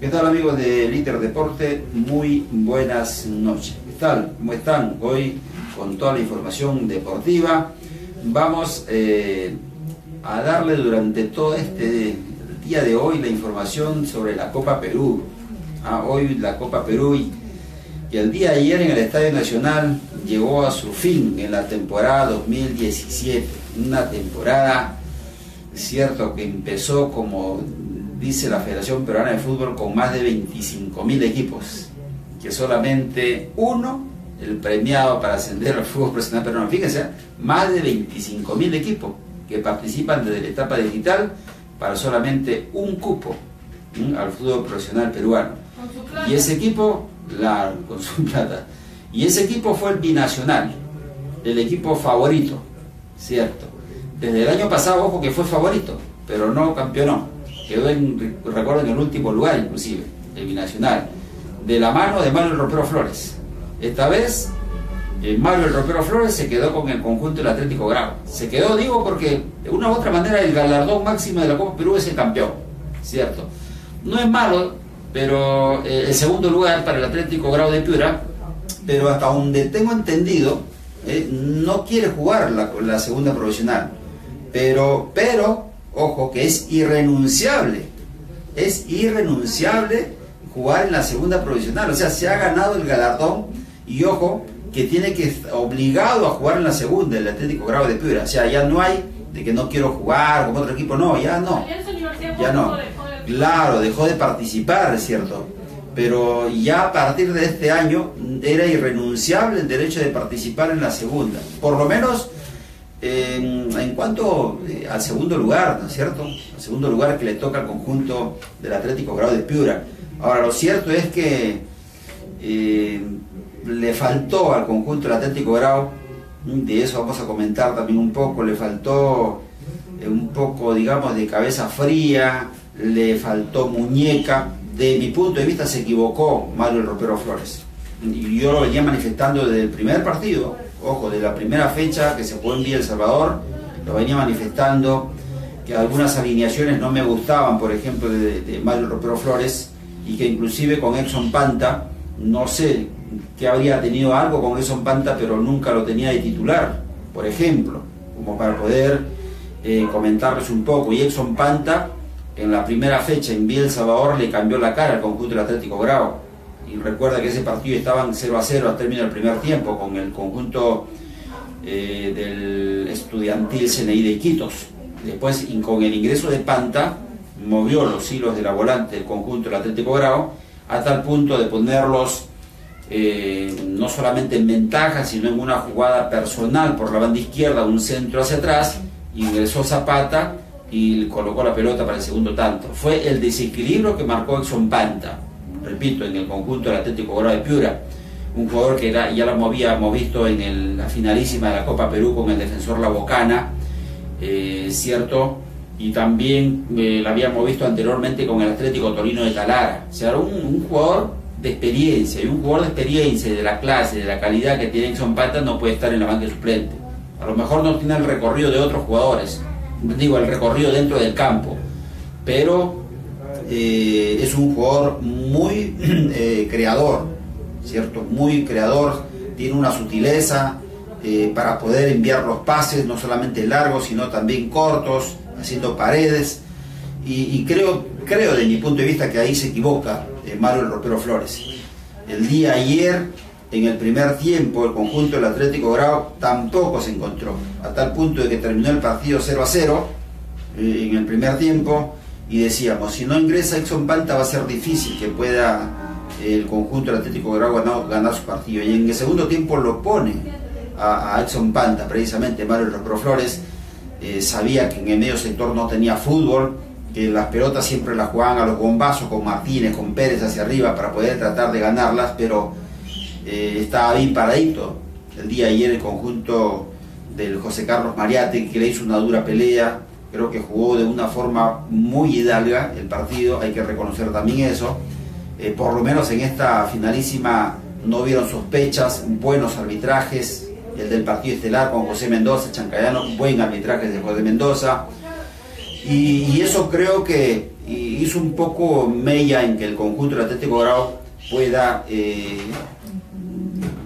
¿Qué tal, amigos de Liter Deporte? Muy buenas noches. ¿Qué tal? ¿Cómo están? Hoy con toda la información deportiva vamos a darle durante todo este día de hoy la información sobre la Copa Perú. Hoy la Copa Perú y el día de ayer en el Estadio Nacional llegó a su fin en la temporada 2017. Una temporada, cierto, que empezó, como dice la Federación Peruana de Fútbol, con más de 25.000 equipos, que solamente uno, el premiado para ascender al fútbol profesional peruano. Fíjense, más de 25.000 equipos que participan desde la etapa digital para solamente un cupo al fútbol profesional peruano. Y ese equipo, con su plata, y ese equipo fue el binacional, el equipo favorito, cierto. Desde el año pasado, ojo, que fue favorito, pero no campeonó. Quedó recuerdo, en el último lugar, inclusive, el binacional, de la mano de Mario el Ropero Flores. Esta vez, Mario el Ropero Flores se quedó con el conjunto del Atlético Grau. Se quedó, digo, porque de una u otra manera el galardón máximo de la Copa Perú es el campeón, ¿cierto? No es malo, pero el segundo lugar para el Atlético Grau de Piura, pero hasta donde tengo entendido, no quiere jugar la segunda profesional. Pero ojo, que es irrenunciable jugar en la segunda profesional. O sea, se ha ganado el galardón y ojo, que tiene que estar obligado a jugar en la segunda, el Atlético Grau de Piura. O sea, ya no hay de que no quiero jugar con otro equipo, no, ya no. Claro, dejó de participar, es cierto, pero ya a partir de este año era irrenunciable el derecho de participar en la segunda, por lo menos en cuanto al segundo lugar, ¿no es cierto? Al segundo lugar que le toca al conjunto del Atlético Grau de Piura. Ahora, lo cierto es que le faltó al conjunto del Atlético Grau, de eso vamos a comentar también un poco, le faltó un poco, digamos, de cabeza fría, le faltó muñeca. De mi punto de vista se equivocó Mario el Ropero Flores, y yo lo venía manifestando desde el primer partido, ojo, de la primera fecha que se jugó en Villa El Salvador, lo venía manifestando, que algunas alineaciones no me gustaban, por ejemplo, de Mario Ropero Flores, y que inclusive con Edson Panta, no sé, que habría tenido algo con Edson Panta, pero nunca lo tenía de titular, por ejemplo, como para poder comentarles un poco. Y Edson Panta, en la primera fecha en Villa El Salvador, le cambió la cara al conjunto del Atlético Grau. Y recuerda que ese partido estaban 0-0 al término del primer tiempo con el conjunto del Estudiantil CNI de Iquitos. Después, con el ingreso de Panta, movió los hilos de la volante del conjunto del Atlético Grau a tal punto de ponerlos no solamente en ventaja, sino en una jugada personal por la banda izquierda, un centro hacia atrás, ingresó Zapata y colocó la pelota para el segundo tanto. Fue el desequilibrio que marcó Edson Panta, repito, en el conjunto del Atlético Grau de Piura, un jugador que ya lo habíamos visto en la finalísima de la Copa Perú con el defensor La Bocana, cierto, y también lo habíamos visto anteriormente con el Atlético Torino de Talara. O sea, era un jugador de experiencia, y un jugador de experiencia, de la clase, de la calidad que tiene Edson Panta, no puede estar en la banca de suplente. A lo mejor no tiene el recorrido de otros jugadores, digo, el recorrido dentro del campo, pero es un jugador muy creador, ¿cierto? Muy creador, tiene una sutileza para poder enviar los pases, no solamente largos, sino también cortos, haciendo paredes, y creo de mi punto de vista que ahí se equivoca Mario el Ropero Flores. El día ayer, en el primer tiempo, el conjunto del Atlético Grau tampoco se encontró, a tal punto de que terminó el partido 0-0 en el primer tiempo, y decíamos, si no ingresa Edson Panta va a ser difícil que pueda el conjunto del Atlético Grau ganar su partido, y en el segundo tiempo lo pone a Edson Panta, precisamente Mario el Ropero Flores. Sabía que en el medio sector no tenía fútbol, que las pelotas siempre las jugaban a los bombazos con Martínez, con Pérez hacia arriba para poder tratar de ganarlas, pero estaba bien paradito el día de ayer el conjunto del José Carlos Mariátegui, que le hizo una dura pelea. Creo que jugó de una forma muy hidalga el partido, hay que reconocer también eso. Por lo menos en esta finalísima no hubieron sospechas, buenos arbitrajes, el del partido estelar con José Mendoza, Chancayano, buen arbitraje de José Mendoza, y eso creo que hizo un poco mella en que el conjunto del Atlético Grau pueda,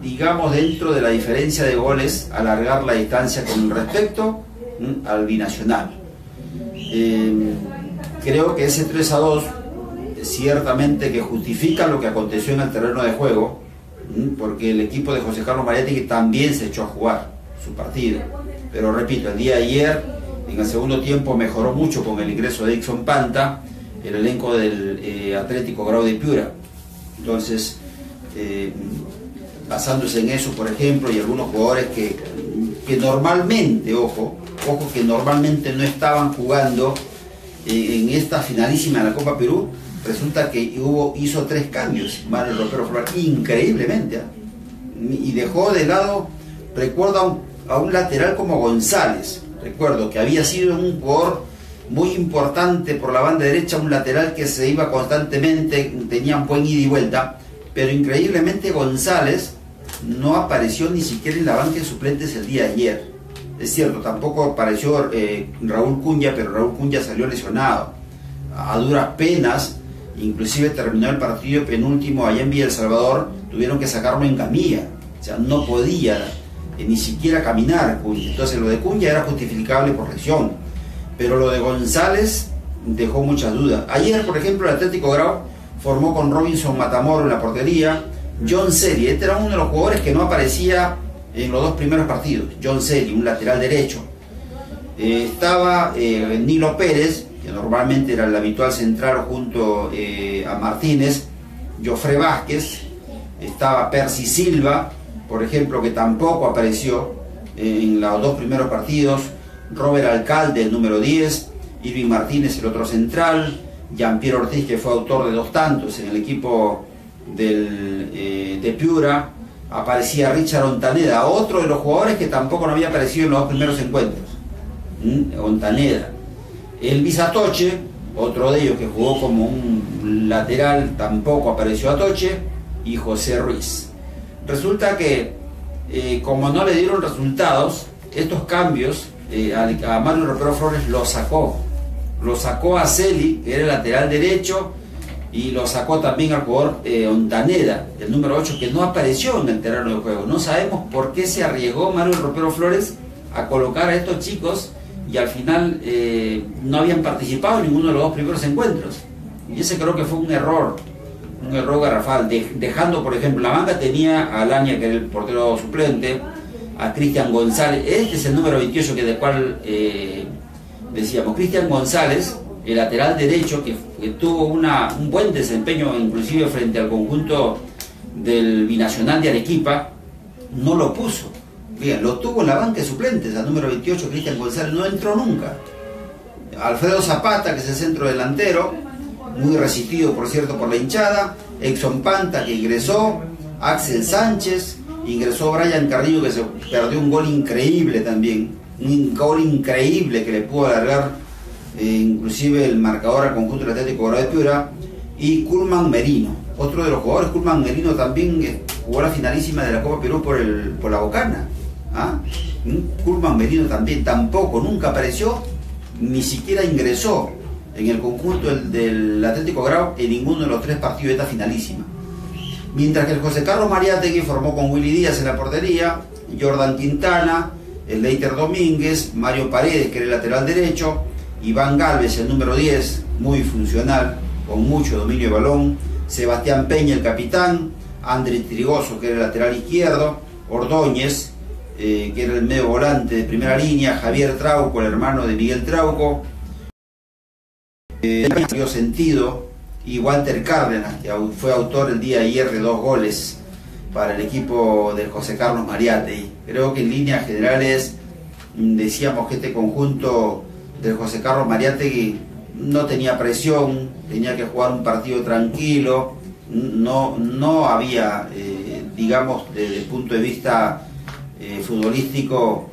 digamos, dentro de la diferencia de goles, alargar la distancia con respecto al binacional. Creo que ese 3-2 ciertamente que justifica lo que aconteció en el terreno de juego, porque el equipo de José Carlos Mariátegui también se echó a jugar su partido, pero repito, el día de ayer en el segundo tiempo mejoró mucho con el ingreso de Exxon Panta, el elenco del Atlético Grau de Piura. Entonces, basándose en eso, por ejemplo, y algunos jugadores que normalmente, ojo, que normalmente no estaban jugando en esta finalísima de la Copa Perú, resulta que hizo 3 cambios Mario Ropero Flores, increíblemente, ¿eh? Y dejó de lado, recuerdo a un lateral como González, recuerdo que había sido un jugador muy importante por la banda derecha, un lateral que se iba constantemente, tenía un buen ida y vuelta, pero increíblemente González no apareció ni siquiera en la banca de suplentes el día de ayer. Es cierto, tampoco apareció Raúl Cunha, pero Raúl Cunha salió lesionado a duras penas, inclusive terminó el partido penúltimo allá en Villa El Salvador, tuvieron que sacarlo en camilla, o sea, no podía ni siquiera caminar Cunha. Entonces lo de Cunha era justificable por lesión, pero lo de González dejó muchas dudas. Ayer, por ejemplo, el Atlético Grau formó con Robinson Matamoro en la portería, John Seri, este era uno de los jugadores que no aparecía en los 2 primeros partidos, John Seri, un lateral derecho. Estaba Nilo Pérez, que normalmente era el habitual central junto a Martínez, Jofre Vázquez, estaba Percy Silva, por ejemplo, que tampoco apareció en los 2 primeros partidos, Robert Alcalde, el número 10, Irving Martínez, el otro central, Jean-Pierre Ortiz, que fue autor de 2 tantos en el equipo de Piura, aparecía Richard Ontaneda, otro de los jugadores que tampoco no había aparecido en los 2 primeros encuentros, Ontaneda. Elvis Atoche, otro de ellos que jugó como un lateral, tampoco apareció Atoche, y José Ruiz. Resulta que como no le dieron resultados, estos cambios a Mario Ropero Flores lo sacó a Celi, que era el lateral derecho, y lo sacó también al jugador Ontaneda, el número 8, que no apareció en el terreno de juego. No sabemos por qué se arriesgó Mario Ropero Flores a colocar a estos chicos y al final no habían participado en ninguno de los 2 primeros encuentros. Y ese creo que fue un error garrafal, dejando, por ejemplo, la banca tenía a Alania, que era el portero suplente, a Cristian González, este es el número 28 que del cual decíamos, Cristian González, el lateral derecho, que tuvo un buen desempeño inclusive frente al conjunto del Binacional de Arequipa, no lo puso. Bien, lo tuvo en la banca de suplentes, al número 28, Cristian González, no entró nunca. Alfredo Zapata, que es el centro delantero, muy resistido por cierto por la hinchada, Exxon Panta, que ingresó, Axel Sánchez, ingresó Brian Carrillo, que se perdió un gol increíble también, un gol increíble que le pudo alargar inclusive el marcador al conjunto del Atlético Grau de Piura, y Kurman Merino, otro de los jugadores. Kurman Merino también jugó la finalísima de la Copa Perú por la Bocana. Kurman Merino también tampoco, nunca apareció, ni siquiera ingresó en el conjunto del Atlético Grau en ninguno de los 3 partidos de esta finalísima. Mientras que el José Carlos Mariátegui formó con Willy Díaz en la portería, Jordan Quintana, el Leiter Domínguez, Mario Paredes, que era el lateral derecho, Iván Galvez, el número 10, muy funcional, con mucho dominio de balón, Sebastián Peña, el capitán, André Trigoso, que era el lateral izquierdo, Ordóñez, que era el medio volante de primera línea, Javier Trauco, el hermano de Miguel Trauco, dio sentido, y Walter Cárdenas, que fue autor el día de ayer de 2 goles para el equipo de José Carlos Mariátegui. Creo que en líneas generales decíamos que este conjunto del José Carlos Mariátegui no tenía presión, tenía que jugar un partido tranquilo, no había, digamos, desde el punto de vista futbolístico,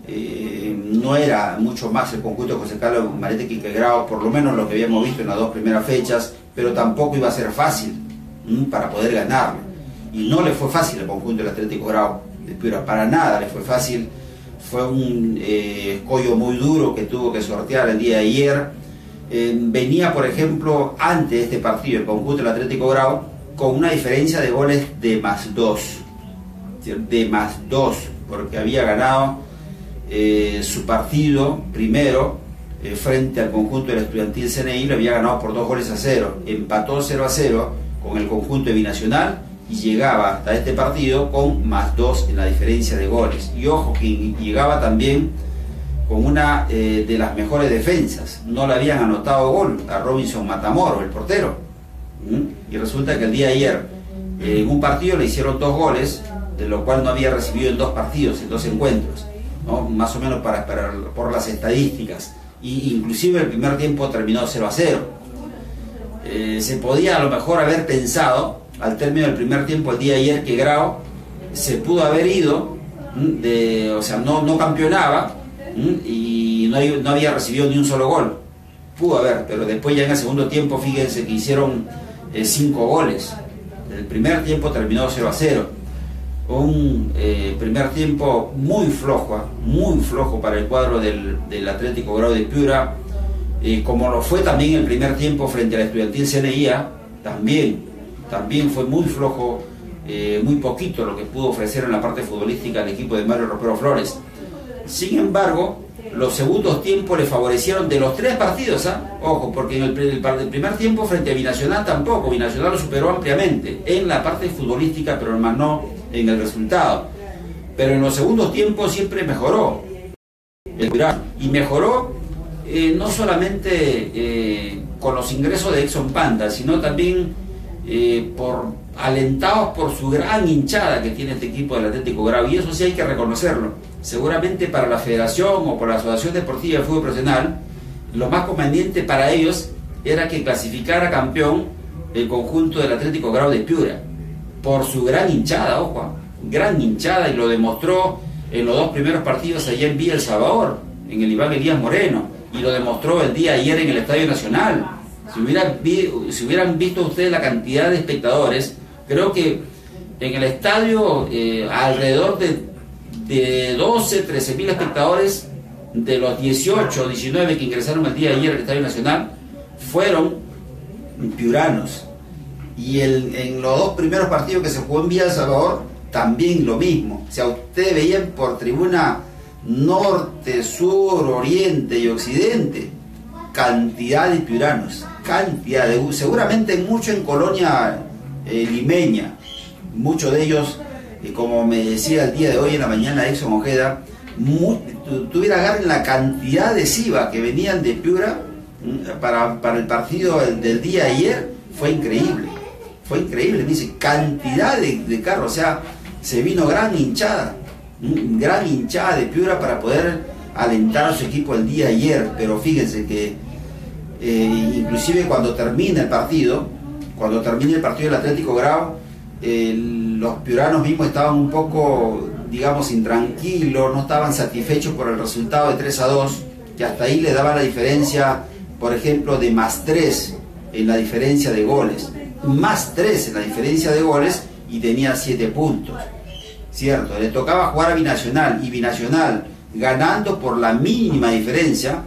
no era mucho más el conjunto de José Carlos Maretti que Grau, por lo menos lo que habíamos visto en las dos primeras fechas, pero tampoco iba a ser fácil para poder ganarle. Y no le fue fácil al conjunto del Atlético Grau de Piura, para nada le fue fácil. Fue un escollo muy duro que tuvo que sortear el día de ayer. Venía, por ejemplo, antes de este partido, el conjunto del Atlético Grau, con una diferencia de goles de +2. De +2, porque había ganado su partido primero frente al conjunto del Estudiantil CNI, lo había ganado por 2-0. Empató 0-0 con el conjunto de Binacional y llegaba hasta este partido con +2 en la diferencia de goles. Y ojo, que llegaba también con una de las mejores defensas. No le habían anotado gol a Robinson Matamoros, el portero. Y resulta que el día de ayer, en un partido le hicieron 2 goles, de lo cual no había recibido en 2 partidos, en 2 encuentros, ¿no? Más o menos por las estadísticas. Y inclusive el primer tiempo terminó 0-0. Se podía a lo mejor haber pensado al término del primer tiempo el día de ayer que Grau se pudo haber ido, o sea, no campeonaba y no había recibido ni un solo gol. Pudo haber, pero después ya en el segundo tiempo, fíjense que hicieron 5 goles. El primer tiempo terminó 0-0. Un primer tiempo muy flojo para el cuadro del Atlético Grau de Piura, como lo fue también el primer tiempo frente al Estudiantil CNIA. También fue muy flojo, muy poquito lo que pudo ofrecer en la parte futbolística el equipo de Mario Ropero Flores. Sin embargo, los segundos tiempos le favorecieron de los 3 partidos, ojo, porque en el primer tiempo frente a Binacional tampoco, Binacional lo superó ampliamente en la parte futbolística, pero más no en el resultado. Pero en los segundos tiempos siempre mejoró y mejoró no solamente con los ingresos de Exxon Panda, sino también alentados por su gran hinchada que tiene este equipo del Atlético Grau, y eso sí hay que reconocerlo. Seguramente para la Federación o por la Asociación Deportiva de Fútbol Profesional, lo más conveniente para ellos era que clasificara campeón el conjunto del Atlético Grau de Piura, por su gran hinchada, ojo, gran hinchada, y lo demostró en los 2 primeros partidos allá en Villa El Salvador, en el Iván Elías Moreno, y lo demostró el día de ayer en el Estadio Nacional. Si hubieran visto ustedes la cantidad de espectadores, creo que en el estadio alrededor de 12, 13 mil espectadores de los 18 o 19 que ingresaron el día de ayer al Estadio Nacional fueron piuranos. Y en los 2 primeros partidos que se jugó en Villa El Salvador, también lo mismo. O sea, ustedes veían por tribuna norte, sur, oriente y occidente cantidad de piuranos, seguramente mucho en Colonia limeña, muchos de ellos, como me decía el día de hoy en la mañana Exxon Ojeda, tuviera agarren la cantidad de SIVA que venían de Piura para el partido del día de ayer. Fue increíble, me dice, cantidad de carros, o sea, se vino gran hinchada de Piura para poder alentar a su equipo el día de ayer. Pero fíjense que inclusive cuando termine el partido del Atlético Grau, los piuranos mismos estaban un poco, digamos, intranquilos, no estaban satisfechos por el resultado de 3-2, que hasta ahí le daba la diferencia, por ejemplo, de +3 en la diferencia de goles, +3 en la diferencia de goles, y tenía 7 puntos, ¿cierto? Le tocaba jugar a Binacional, y Binacional, ganando por la mínima diferencia,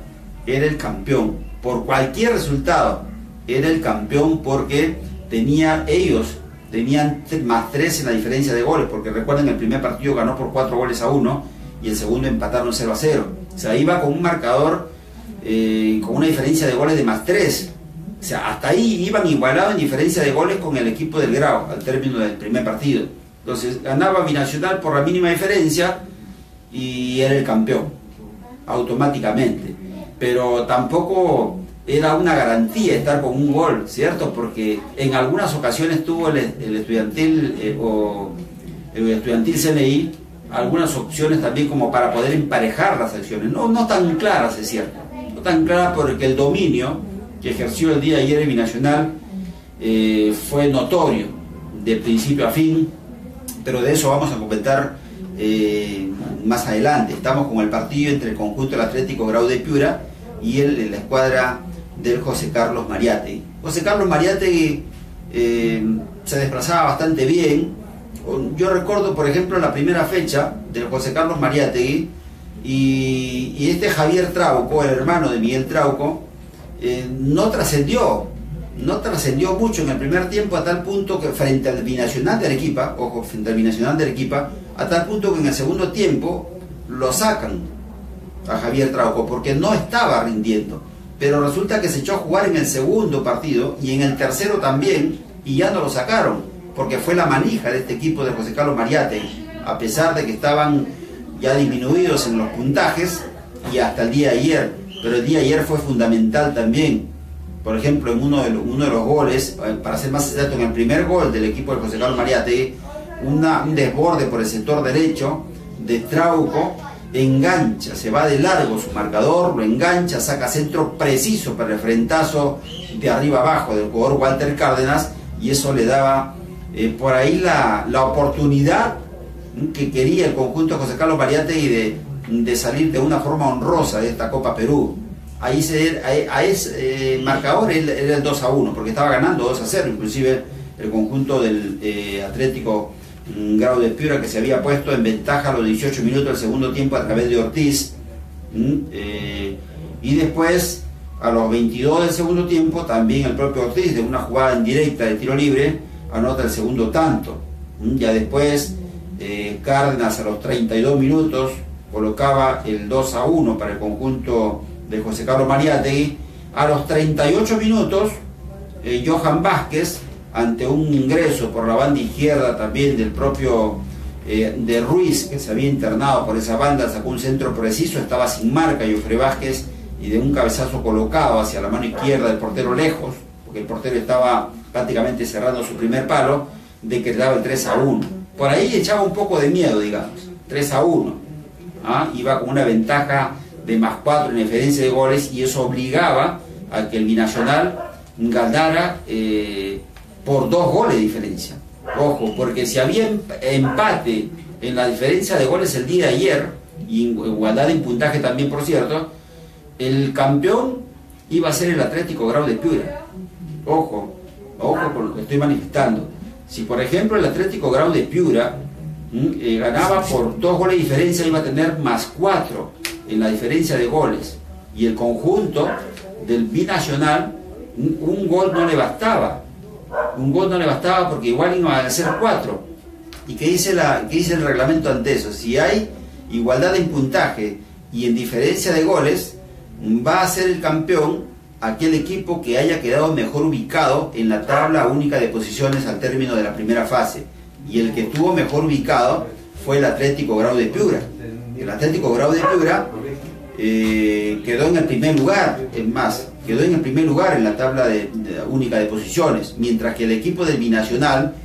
era el campeón. Por cualquier resultado era el campeón, porque ellos tenían +3 en la diferencia de goles, porque recuerden, el primer partido ganó por 4-1 y el segundo empataron 0-0. O sea, iba con un marcador con una diferencia de goles de +3. O sea, hasta ahí iban igualados en diferencia de goles con el equipo del Grau al término del primer partido. Entonces ganaba Binacional por la mínima diferencia y era el campeón automáticamente. Pero tampoco era una garantía estar con un gol, ¿cierto? Porque en algunas ocasiones tuvo el Estudiantil el Estudiantil CNI algunas opciones también como para poder emparejar las acciones, no tan claras, es cierto, no tan claras, porque el dominio que ejerció el día de ayer el Binacional fue notorio de principio a fin. Pero de eso vamos a comentar más adelante. Estamos con el partido entre el conjunto del Atlético Grau de Piura y la escuadra del José Carlos Mariátegui. José Carlos Mariátegui se desplazaba bastante bien. Yo recuerdo, por ejemplo, la primera fecha del José Carlos Mariátegui y este Javier Trauco, el hermano de Miguel Trauco, no trascendió mucho en el primer tiempo, a tal punto que frente al Binacional de Arequipa, ojo, frente al Binacional de Arequipa, a tal punto que en el segundo tiempo lo sacan a Javier Trauco porque no estaba rindiendo. Pero resulta que se echó a jugar en el segundo partido y en el tercero también, y ya no lo sacaron, porque fue la manija de este equipo de José Carlos Mariátegui, a pesar de que estaban ya disminuidos en los puntajes y hasta el día de ayer. Pero el día de ayer fue fundamental también. Por ejemplo, en uno de los goles, para ser más exacto, en el primer gol del equipo de José Carlos Mariátegui, un desborde por el sector derecho de Trauco, engancha, se va de largo su marcador, lo engancha, saca centro preciso para el frentazo de arriba abajo del jugador Walter Cárdenas, y eso le daba por ahí la oportunidad que quería el conjunto de José Carlos Mariátegui de salir de una forma honrosa de esta Copa Perú. Ahí ese marcador era el 2-1, porque estaba ganando 2-0, inclusive el conjunto del Atlético Grau de Piura, que se había puesto en ventaja a los 18 minutos del segundo tiempo a través de Ortiz, y después a los 22 del segundo tiempo también el propio Ortiz, de una jugada en directa de tiro libre, anota el segundo tanto. Ya después Cárdenas a los 32 minutos colocaba el 2-1 para el conjunto de José Carlos Mariátegui. A los 38 minutos Johan Vázquez, ante un ingreso por la banda izquierda también del propio de Ruiz, que se había internado por esa banda, sacó un centro preciso, estaba sin marca Jofre Vázquez, y de un cabezazo colocado hacia la mano izquierda del portero lejos, porque el portero estaba prácticamente cerrando su primer palo, decretaba el 3-1. Por ahí echaba un poco de miedo, digamos, 3-1. Iba con una ventaja de +4 en diferencia de goles, y eso obligaba a que el Binacional ganara por 2 goles de diferencia. Ojo, porque si había empate en la diferencia de goles el día de ayer, y igualdad en puntaje también, por cierto, el campeón iba a ser el Atlético Grau de Piura. Ojo con lo que estoy manifestando. Si por ejemplo el Atlético Grau de Piura ganaba por 2 goles de diferencia, iba a tener +4 en la diferencia de goles, y el conjunto del Binacional, un gol no le bastaba. Un gol no le bastaba porque igual iban a ser 4. ¿Y qué dice el reglamento ante eso? Si hay igualdad en puntaje y en diferencia de goles, va a ser el campeón aquel equipo que haya quedado mejor ubicado en la tabla única de posiciones al término de la primera fase. Y el que estuvo mejor ubicado fue el Atlético Grau de Piura. El Atlético Grau de Piura quedó en el primer lugar, es más, quedó en el primer lugar en la tabla única de posiciones, mientras que el equipo del Binacional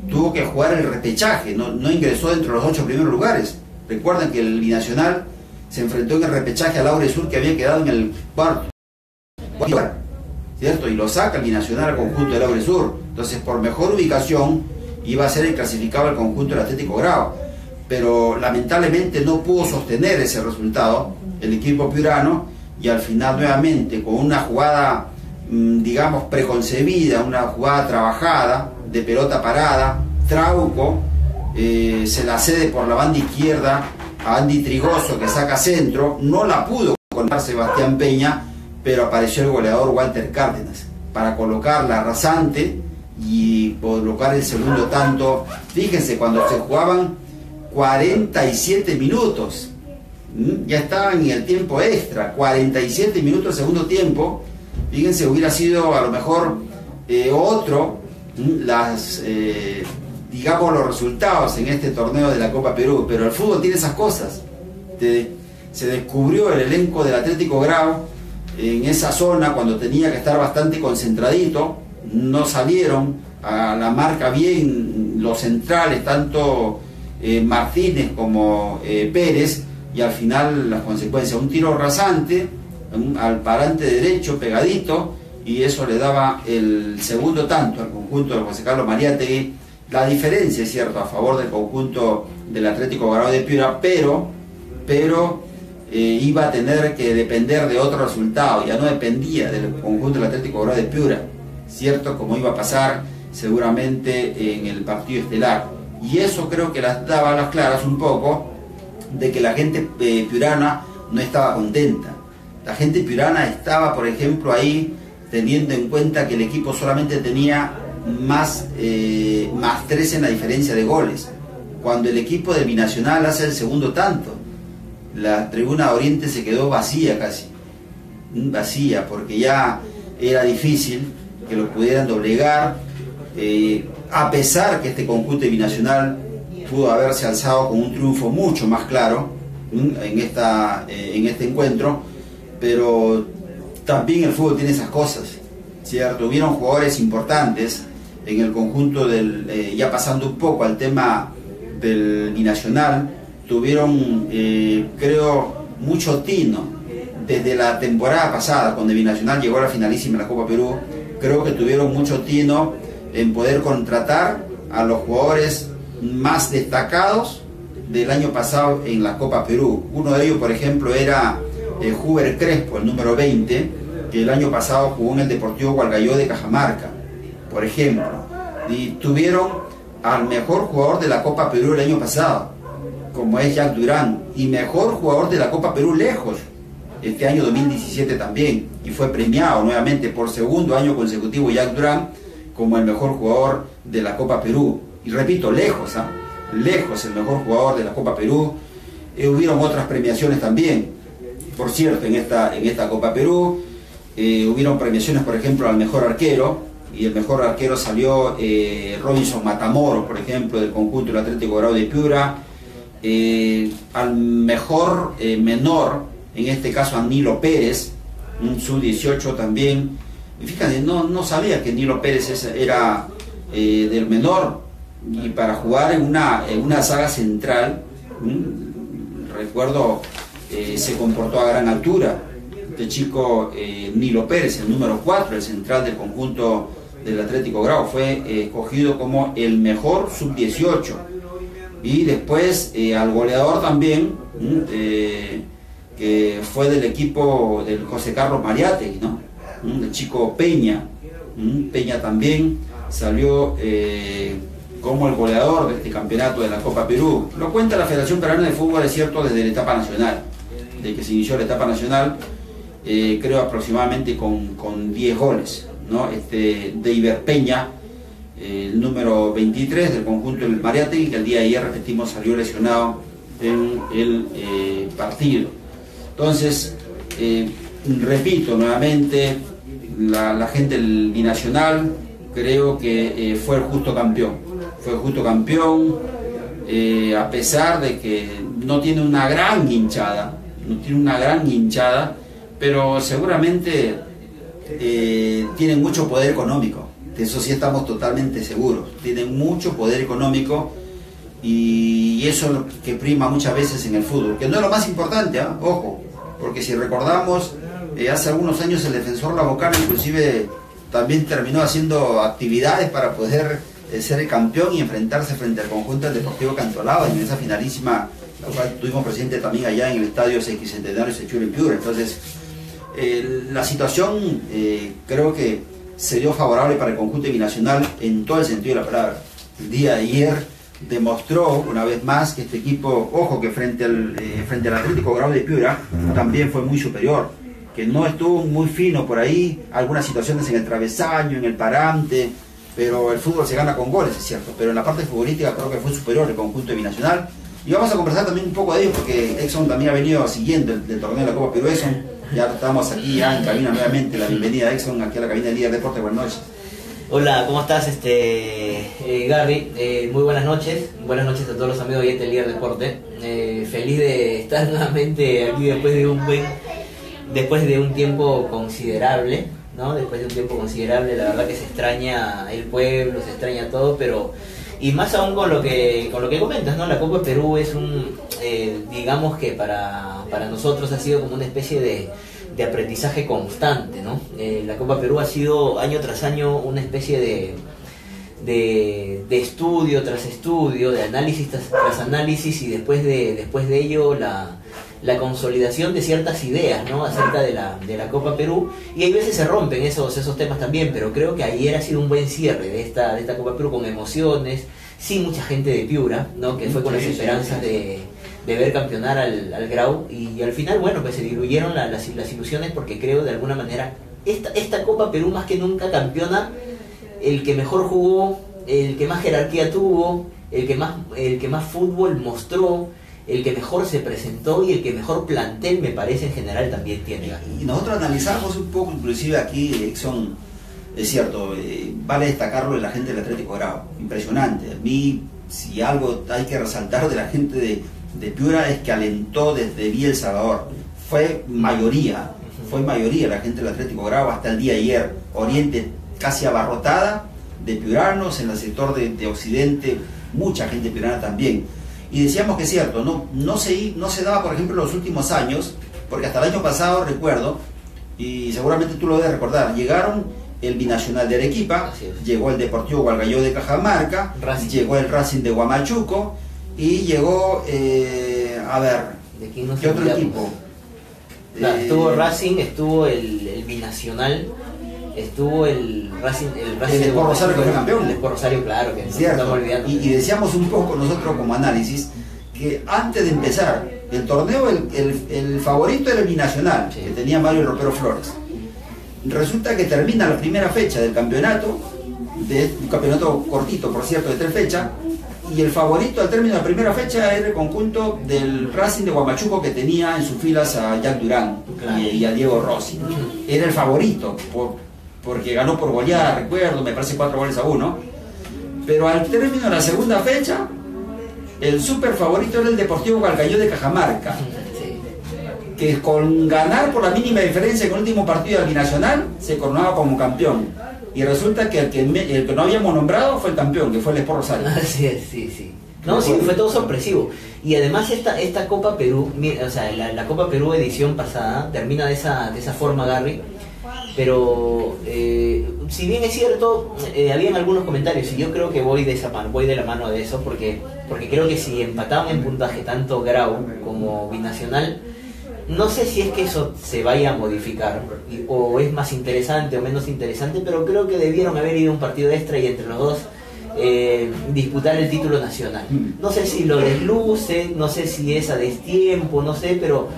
tuvo que jugar el repechaje, no ingresó dentro de los 8 primeros lugares. Recuerden que el Binacional se enfrentó en el repechaje al Aure Sur, que había quedado en el cuarto lugar, ¿cierto? Y lo saca el Binacional al conjunto del Aure Sur. Entonces, por mejor ubicación iba a ser el clasificado al conjunto del Atlético Grau, pero lamentablemente no pudo sostener ese resultado el equipo piurano, y al final nuevamente con una jugada digamos preconcebida, una jugada trabajada de pelota parada, Trauco se la cede por la banda izquierda a Andy Trigoso, que saca centro, no la pudo contar Sebastián Peña, pero apareció el goleador Walter Cárdenas para colocar la rasante y colocar el segundo tanto. Fíjense, cuando se jugaban 47 minutos, ya estaban en el tiempo extra, 47 minutos segundo tiempo. Fíjense, hubiera sido a lo mejor otro digamos los resultados en este torneo de la Copa Perú, pero el fútbol tiene esas cosas. Se descubrió el elenco del Atlético Grau en esa zona cuando tenía que estar bastante concentradito, no salieron a la marca bien los centrales, tanto Martínez como Pérez, y al final las consecuencias, un tiro rasante al parante derecho pegadito, y eso le daba el segundo tanto al conjunto de José Carlos Mariátegui. La diferencia es cierto a favor del conjunto del Atlético Grau de Piura, pero iba a tener que depender de otro resultado, ya no dependía del conjunto del Atlético Grau de Piura, ¿cierto? Como iba a pasar seguramente en el partido estelar. Y eso creo que las daba a las claras un poco de que la gente piurana no estaba contenta. La gente piurana estaba, por ejemplo, ahí teniendo en cuenta que el equipo solamente tenía más 3 en la diferencia de goles, cuando el equipo de Binacional hace el segundo tanto. La tribuna Oriente se quedó vacía casi, vacía, porque ya era difícil que lo pudieran doblegar, a pesar que este conjunto de Binacional pudo haberse alzado con un triunfo mucho más claro en este encuentro, pero también el fútbol tiene esas cosas, ¿cierto? Hubieron jugadores importantes en el conjunto ya pasando un poco al tema del Binacional, tuvieron, creo, mucho tino desde la temporada pasada, cuando el Binacional llegó a la finalísima de la Copa Perú. Creo que tuvieron mucho tino en poder contratar a los jugadores más destacados del año pasado en la Copa Perú. Uno de ellos, por ejemplo, era Huber Crespo, el número 20, que el año pasado jugó en el Deportivo Hualgayoy de Cajamarca, por ejemplo. Y tuvieron al mejor jugador de la Copa Perú el año pasado, como es Jack Durán, y mejor jugador de la Copa Perú lejos, este año 2017 también, y fue premiado nuevamente por segundo año consecutivo Jack Durán como el mejor jugador de la Copa Perú. Y repito, lejos, lejos el mejor jugador de la Copa Perú. Hubieron otras premiaciones también, por cierto, en esta Copa Perú. Hubieron premiaciones, por ejemplo, al mejor arquero, y el mejor arquero salió Robinson Matamoros, por ejemplo, del conjunto del Atlético Grau de Piura. Al mejor menor, en este caso a Nilo Pérez, un sub-18 también. Y fíjate, no sabía que Nilo Pérez era del menor, y para jugar en una saga central, recuerdo, se comportó a gran altura. Este chico Nilo Pérez, el número 4, el central del conjunto del Atlético Grau, fue escogido como el mejor sub-18. Y después al goleador también, que fue del equipo del José Carlos Mariátegui, ¿no? El chico Peña. Peña también salió como el goleador de este campeonato de la Copa Perú. Lo cuenta la Federación Peruana de Fútbol, es cierto, desde la etapa nacional, desde que se inició la etapa nacional, creo aproximadamente con 10 goles, ¿no? Deiber Peña, el número 23 del conjunto del Mariátegui, que el día de ayer, repetimos, salió lesionado en el partido. Entonces, repito nuevamente, la gente del Binacional creo que fue el justo campeón. Fue el justo campeón, a pesar de que no tiene una gran hinchada, pero seguramente tienen mucho poder económico. De eso sí estamos totalmente seguros. Tienen mucho poder económico, y eso es lo que prima muchas veces en el fútbol, que no es lo más importante, ojo, porque si recordamos, hace algunos años el Defensor Lavocano inclusive también terminó haciendo actividades para poder ser el campeón y enfrentarse frente al conjunto del Deportivo Cantolao en esa finalísima, la cual tuvimos presente también allá en el estadio Sesquicentenario Sechura en Piura. Entonces, la situación creo que se dio favorable para el conjunto binacional en todo el sentido de la palabra. El día de ayer demostró una vez más que este equipo, ojo, que frente al Atlético Grau de Piura también fue muy superior, que no estuvo muy fino por ahí, algunas situaciones en el travesaño, en el parante, pero el fútbol se gana con goles, es cierto, pero en la parte futbolística creo que fue superior el conjunto de Binacional. Y vamos a conversar también un poco de ello, porque Exxon también ha venido siguiendo el torneo de la Copa Perú. Exxon, ya estamos aquí ya en cabina nuevamente. La bienvenida a Exxon aquí a la cabina del Líder Deporte. Buenas noches. Hola, ¿cómo estás, Gary? Muy buenas noches a todos los amigos de Líder Deporte. Feliz de estar nuevamente aquí después de un tiempo considerable, ¿no? Después de un tiempo considerable, la verdad que se extraña el pueblo, se extraña todo, pero y más aún con lo que comentas, ¿no? La Copa Perú es digamos que para nosotros ha sido como una especie de aprendizaje constante, ¿no? La Copa Perú ha sido año tras año una especie de estudio tras estudio, de análisis tras análisis, y después de ello la consolidación de ciertas ideas, ¿no?, acerca de la Copa Perú. Y hay veces se rompen esos temas también, pero creo que ayer ha sido un buen cierre de esta Copa Perú, con emociones, sí, mucha gente de Piura, ¿no?, que fue con las esperanzas de ver campeonar al Grau, y al final, bueno, pues se diluyeron las ilusiones, porque creo de alguna manera esta Copa Perú más que nunca campeona el que mejor jugó, el que más jerarquía tuvo, el que más fútbol mostró, el que mejor se presentó y el que mejor plantel, me parece, en general también tiene. Y nosotros analizamos un poco, inclusive aquí, Exxon, es cierto, vale destacarlo de la gente del Atlético Grau, impresionante. A mí, si algo hay que resaltar de la gente de Piura, es que alentó desde Villa El Salvador. Fue mayoría la gente del Atlético Grau hasta el día de ayer. Oriente casi abarrotada de piuranos, en el sector de Occidente mucha gente piurana también. Y decíamos que es cierto, no se daba, por ejemplo, en los últimos años, porque hasta el año pasado, recuerdo, y seguramente tú lo debes recordar, llegaron el Binacional de Arequipa, llegó el Deportivo Hualgayoy de Cajamarca, llegó el Racing de Huamachuco, y llegó, ¿qué otro equipo? Claro, estuvo Racing, estuvo el Binacional, estuvo el Racing el Sport Rosario, que fue campeón. El Sport Rosario, claro, que cierto. Estamos olvidando. Y decíamos un poco nosotros como análisis que antes de empezar el torneo, el favorito era el Binacional, que tenía Mario el Ropero Flores. Resulta que termina la primera fecha del campeonato, un campeonato cortito, por cierto, de 3 fechas, y el favorito al término de la primera fecha era el conjunto del Racing de Huamachuco, que tenía en sus filas a Jack Durán, claro, y a Diego Rossi. Era el favorito, porque ganó por goleada, recuerdo, me parece 4-1. Pero al término de la segunda fecha, el super favorito era el Deportivo Hualgayoy de Cajamarca, que con ganar por la mínima diferencia con el último partido del Binacional se coronaba como campeón. Y resulta que el que no habíamos nombrado fue el campeón, que fue el Sport Rosario. Sí. No, sí, fue todo sorpresivo. Y además esta Copa Perú, o sea, la Copa Perú edición pasada termina de esa forma, Garry. Pero si bien es cierto, habían algunos comentarios, y yo creo que voy de la mano de eso, porque creo que si empataban en puntaje tanto Grau como Binacional, no sé si es que eso se vaya a modificar, o es más interesante o menos interesante, pero creo que debieron haber ido a un partido extra y entre los dos disputar el título nacional. No sé si lo desluce, no sé si es a destiempo, no sé, pero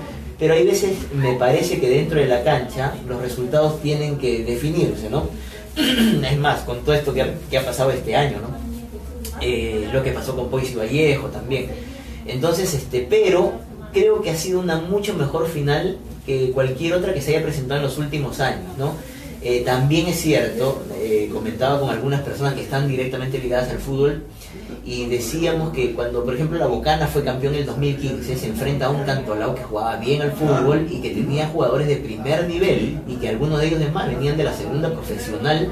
hay veces me parece que dentro de la cancha los resultados tienen que definirse, ¿no? Es más, con todo esto que ha pasado este año, ¿no? Lo que pasó con Pois y Vallejo también. Entonces, pero creo que ha sido una mucho mejor final que cualquier otra que se haya presentado en los últimos años, ¿no? También es cierto, comentaba con algunas personas que están directamente ligadas al fútbol, y decíamos que cuando, por ejemplo, la Bocana fue campeón en el 2015, se enfrenta a un Cantolao que jugaba bien al fútbol y que tenía jugadores de primer nivel, y que algunos de ellos, es más, venían de la segunda profesional,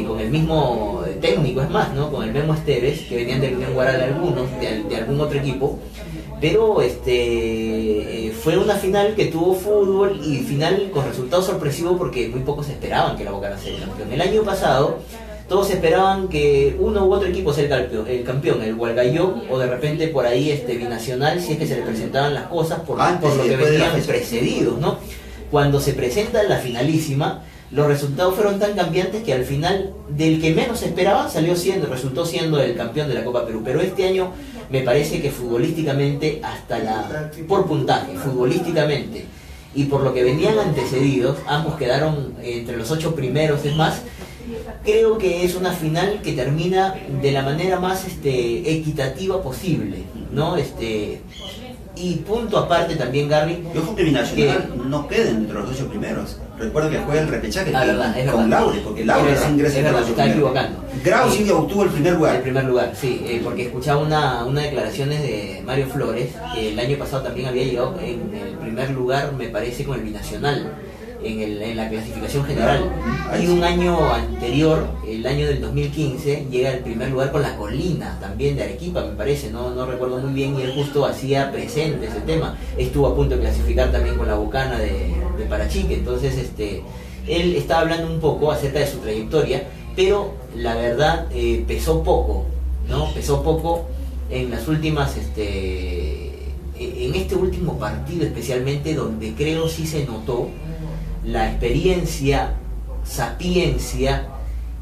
con el mismo técnico, es más, ¿no?, con el Memo Esteves, que venían del Unión Guaral algunos, de algún otro equipo. Pero fue una final que tuvo fútbol, y final con resultado sorpresivo, porque muy pocos esperaban que la Bocana sea el campeón. El año pasado todos esperaban que uno u otro equipo sea el campeón, el Hualgayoy, o de repente por ahí Binacional, si es que se le presentaban las cosas por lo que venían precedidos, ¿no? Cuando se presenta la finalísima, los resultados fueron tan cambiantes que al final, del que menos esperaban, resultó siendo el campeón de la Copa Perú. Pero este año me parece que futbolísticamente, por puntaje, futbolísticamente, y por lo que venían antecedidos, ambos quedaron entre los 8 primeros. Es más, creo que es una final que termina de la manera más equitativa posible, ¿no? Y punto aparte también, Garry, yo creo que Binacional no queden entre los 8 primeros. Recuerdo que juega el repechaje con Laure, porque Laure se ingresa entre los 8 primeros. Equivocando. Grau sí obtuvo el primer lugar. El primer lugar, sí, porque escuchaba una declaraciones de Mario Flores, que el año pasado también había llegado en el primer lugar, me parece, con el Binacional, en la clasificación general. Y un año anterior, el año del 2015, llega el primer lugar con la Colina, también de Arequipa, me parece, no recuerdo muy bien, y él justo hacía presente ese tema. Estuvo a punto de clasificar también con la Bocana de Parachique. Entonces él estaba hablando un poco acerca de su trayectoria, pero la verdad pesó poco, ¿no? Pesó poco en las últimas, en este último partido especialmente, donde creo sí se notó la experiencia, sapiencia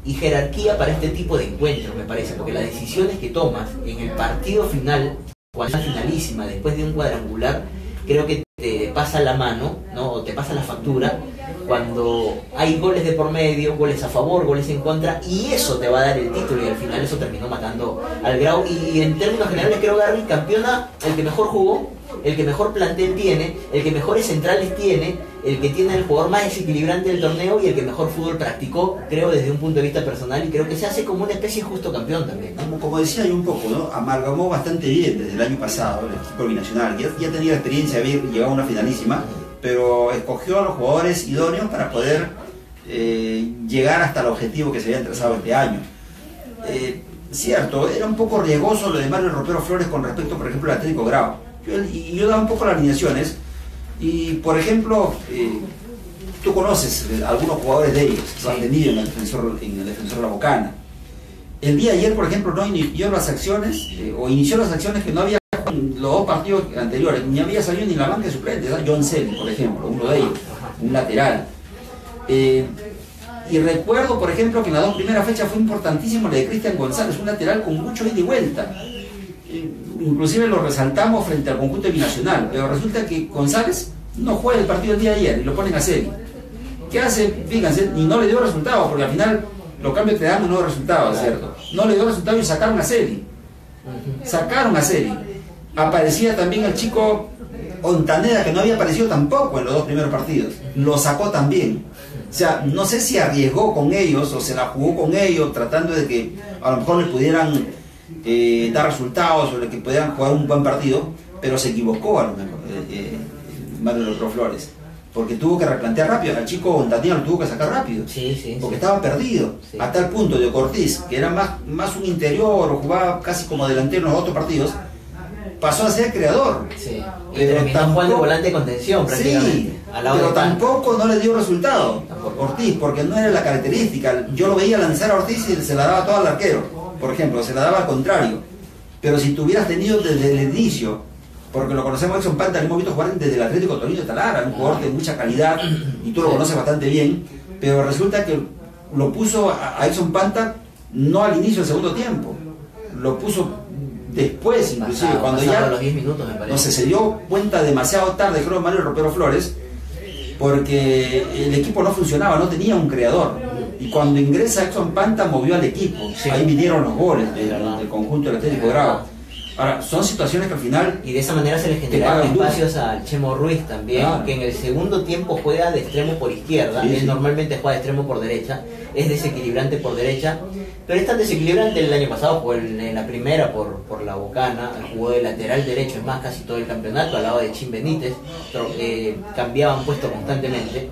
y jerarquía para este tipo de encuentros, me parece, porque las decisiones que tomas en el partido final, cuando es finalísima, después de un cuadrangular, creo que te pasa la mano, ¿no? O te pasa la factura cuando hay goles de por medio, goles a favor, goles en contra, y eso te va a dar el título, y al final eso terminó matando al Grau. Y en términos generales creo que Garry campeona el que mejor jugó, el que mejor plantel tiene, el que mejores centrales tiene, el que tiene el jugador más desequilibrante del torneo y el que mejor fútbol practicó, creo, desde un punto de vista personal, y creo que se hace como una especie de justo campeón también, ¿no? Como decía yo un poco, ¿no? Amalgamó bastante bien desde el año pasado el equipo binacional. Ya tenía la experiencia de haber llegado a una finalísima, pero escogió a los jugadores idóneos para poder llegar hasta el objetivo que se había trazado este año. Cierto, era un poco riesgoso lo de Mario Ropero Flores con respecto, por ejemplo, al Atlético Grau. Yo daba un poco las alineaciones y, por ejemplo, tú conoces algunos jugadores de ellos, que han tenido en el defensor de la Bocana. El día de ayer, por ejemplo, no inició las acciones, inició las acciones que no había en los dos partidos anteriores, ni había salido ni en la banca de suplentes, ¿no? John Selly, por ejemplo, uno de ellos, un lateral. Y recuerdo, por ejemplo, que en las dos primeras fechas fue importantísimo la de Cristian González, un lateral con mucho ida y vuelta. Inclusive lo resaltamos frente al conjunto binacional, pero resulta que González no juega el partido del día de ayer y lo ponen a Selly. ¿Qué hace? Fíjense, y no le dio resultado, porque al final los cambios te dan no resultados, ¿cierto? No le dio resultado y sacaron a Selly. Sacaron a Selly. Aparecía también el chico Ontaneda, que no había aparecido tampoco en los dos primeros partidos. Lo sacó también. O sea, no sé si arriesgó con ellos o se la jugó con ellos, tratando de que a lo mejor le pudieran dar resultados o de que pudieran jugar un buen partido, pero se equivocó a lo mejor Mario Ropero Flores, porque tuvo que replantear rápido. Al chico Ontaneda lo tuvo que sacar rápido, porque estaba perdido, a tal punto de Ortiz, que era más un interior o jugaba casi como delantero en los otros partidos, pasó a ser creador. Pero terminó jugando volante de contención prácticamente. Pero tampoco no le dio resultado Ortiz, porque no era la característica. Yo lo veía lanzar a Ortiz y se la daba todo al arquero, por ejemplo, se la daba al contrario. Pero si tú hubieras tenido desde el inicio, porque lo conocemos, Exxon Panta, lo hemos visto jugar desde el Atlético Torino de Talara, un jugador de mucha calidad, y tú lo conoces bastante bien, pero resulta que lo puso a Exxon Panta no al inicio del segundo tiempo, lo puso después, inclusive, cuando ya los 10 minutos, me parece. No sé, se dio cuenta demasiado tarde, creo, Mario Ropero Flores, porque el equipo no funcionaba, no tenía un creador. Y cuando ingresa Exxon Panta movió al equipo. Ahí vinieron los goles del conjunto del Atlético Grau. Ahora, son situaciones que al final... Y de esa manera se le generaron espacios al Chemo Ruiz también, que en el segundo tiempo juega de extremo por izquierda. Él normalmente juega de extremo por derecha, es desequilibrante por derecha, pero es tan desequilibrante. El año pasado jugó en la primera por la Bocana, jugó de lateral derecho, es más, casi todo el campeonato, al lado de Chim Benítez, cambiaban puesto constantemente.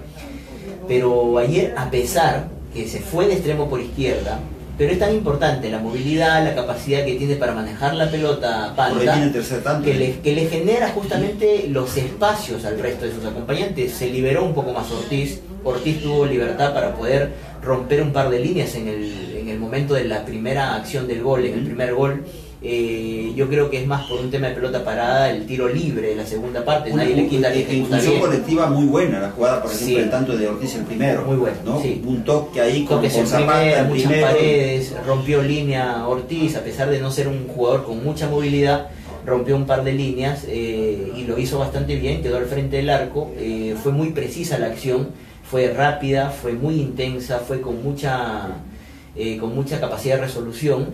Pero ayer, a pesar que se fue de extremo por izquierda, pero es tan importante la movilidad, la capacidad que tiene para manejar la pelota Panta, que le genera justamente los espacios al resto de sus acompañantes. Se liberó un poco más Ortiz tuvo libertad para poder romper un par de líneas en el momento de la primera acción del gol, en el primer gol. Yo creo que es más por un tema de pelota parada, el tiro libre de la segunda parte, nadie le quita la ejecución colectiva muy buena, la jugada, por ejemplo, el tanto de Ortiz el primero, muy bueno, ¿no? Un toque ahí con Zapata, muchas paredes, rompió línea Ortiz, a pesar de no ser un jugador con mucha movilidad, rompió un par de líneas y lo hizo bastante bien, quedó al frente del arco, fue muy precisa la acción, fue rápida, fue muy intensa, fue con mucha capacidad de resolución,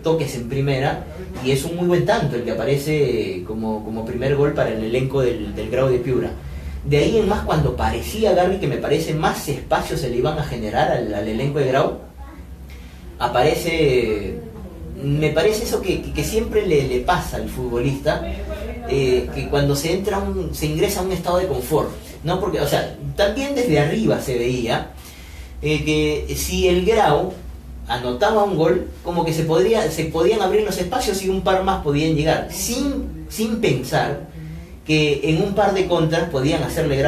toques en primera, y es un muy buen tanto el que aparece como primer gol para el elenco del Grau de Piura. De ahí en más, cuando parecía Garry que me parece más espacios se le iban a generar al elenco de Grau, me parece eso que siempre le pasa al futbolista, que cuando se ingresa a un estado de confort, ¿no? Porque, o sea, también desde arriba se veía que si el Grau anotaba un gol, como que se podían abrir los espacios y un par más podían llegar, sin pensar que en un par de contras podían hacerle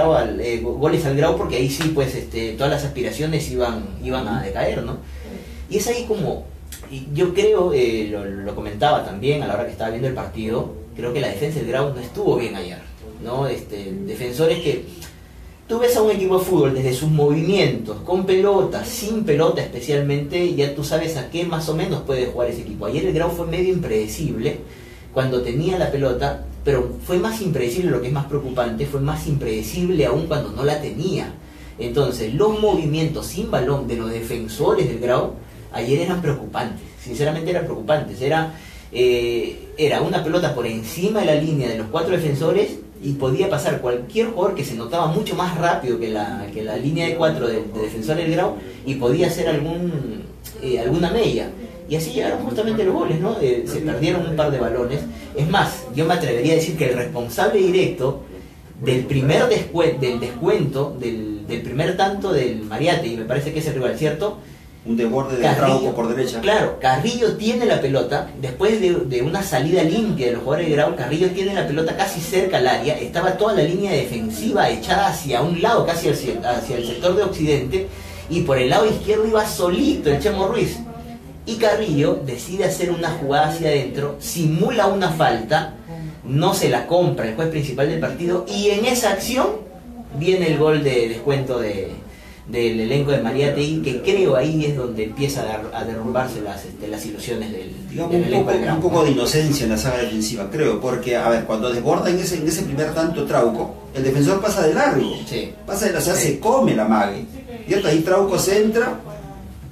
goles al Grau, porque ahí sí, pues todas las aspiraciones iban a decaer, ¿no? Y es ahí como, y yo creo, lo comentaba también a la hora que estaba viendo el partido, creo que la defensa del Grau no estuvo bien ayer, ¿no? Defensores que tú ves a un equipo de fútbol desde sus movimientos, con pelota, sin pelota especialmente, ya tú sabes a qué más o menos puede jugar ese equipo. Ayer el Grau fue medio impredecible cuando tenía la pelota, pero fue más impredecible, lo que es más preocupante, fue más impredecible aún cuando no la tenía. Entonces, los movimientos sin balón de los defensores del Grau ayer eran preocupantes, sinceramente eran preocupantes. Era una pelota por encima de la línea de los 4 defensores y podía pasar cualquier jugador que se notaba mucho más rápido que la línea de 4 de defensores del Grau y podía hacer alguna mella. Y así llegaron justamente los goles, ¿no? Se perdieron un par de balones. Es más, yo me atrevería a decir que el responsable directo del primer descuento, del primer tanto del Mariate, y me parece que es el rival, ¿cierto? Un desborde de Trauco por derecha. Claro, Carrillo tiene la pelota, después de una salida limpia de los jugadores de Grau, Carrillo tiene la pelota casi cerca al área, estaba toda la línea defensiva echada hacia un lado, casi hacia el sector de Occidente, y por el lado izquierdo iba solito el Chemo Ruiz. Y Carrillo decide hacer una jugada hacia adentro, simula una falta, no se la compra el juez principal del partido, y en esa acción viene el gol de descuento del elenco de Mariátegui, que creo ahí es donde empieza a derrumbarse las ilusiones del elenco del Grau. Un poco de inocencia en la saga defensiva, creo, porque, a ver, cuando desborda en ese primer tanto Trauco, el defensor pasa de largo, sí. Se come la mague, ¿cierto? Ahí Trauco se entra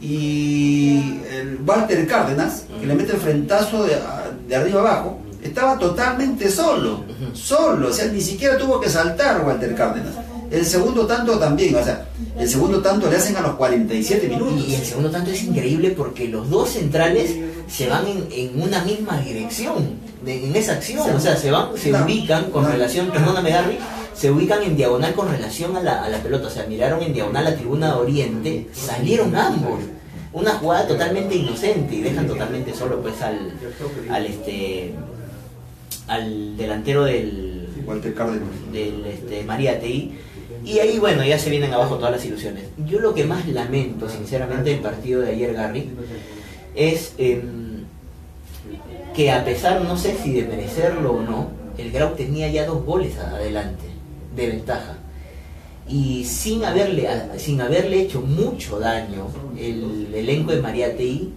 y el Walter Cárdenas, que le mete el frentazo de arriba abajo, estaba totalmente solo, o sea, ni siquiera tuvo que saltar Walter Cárdenas. El segundo tanto también, o sea, el segundo tanto le hacen a los 47 minutos. Y el segundo tanto es increíble porque los dos centrales se van en una misma dirección, en esa acción, o sea, se ubican con relación, perdóname Darry, se ubican en diagonal con relación a la pelota, o sea, miraron en diagonal la tribuna de Oriente, salieron ambos. Una jugada totalmente inocente y dejan totalmente solo pues al delantero del Walter Cárdenas, del Mariátegui, y ahí bueno, ya se vienen abajo todas las ilusiones. Yo lo que más lamento sinceramente del partido de ayer, Garry, es que a pesar, no sé si de merecerlo o no, el Grau tenía ya 2 goles adelante de ventaja y sin haberle hecho mucho daño el elenco de Mariátegui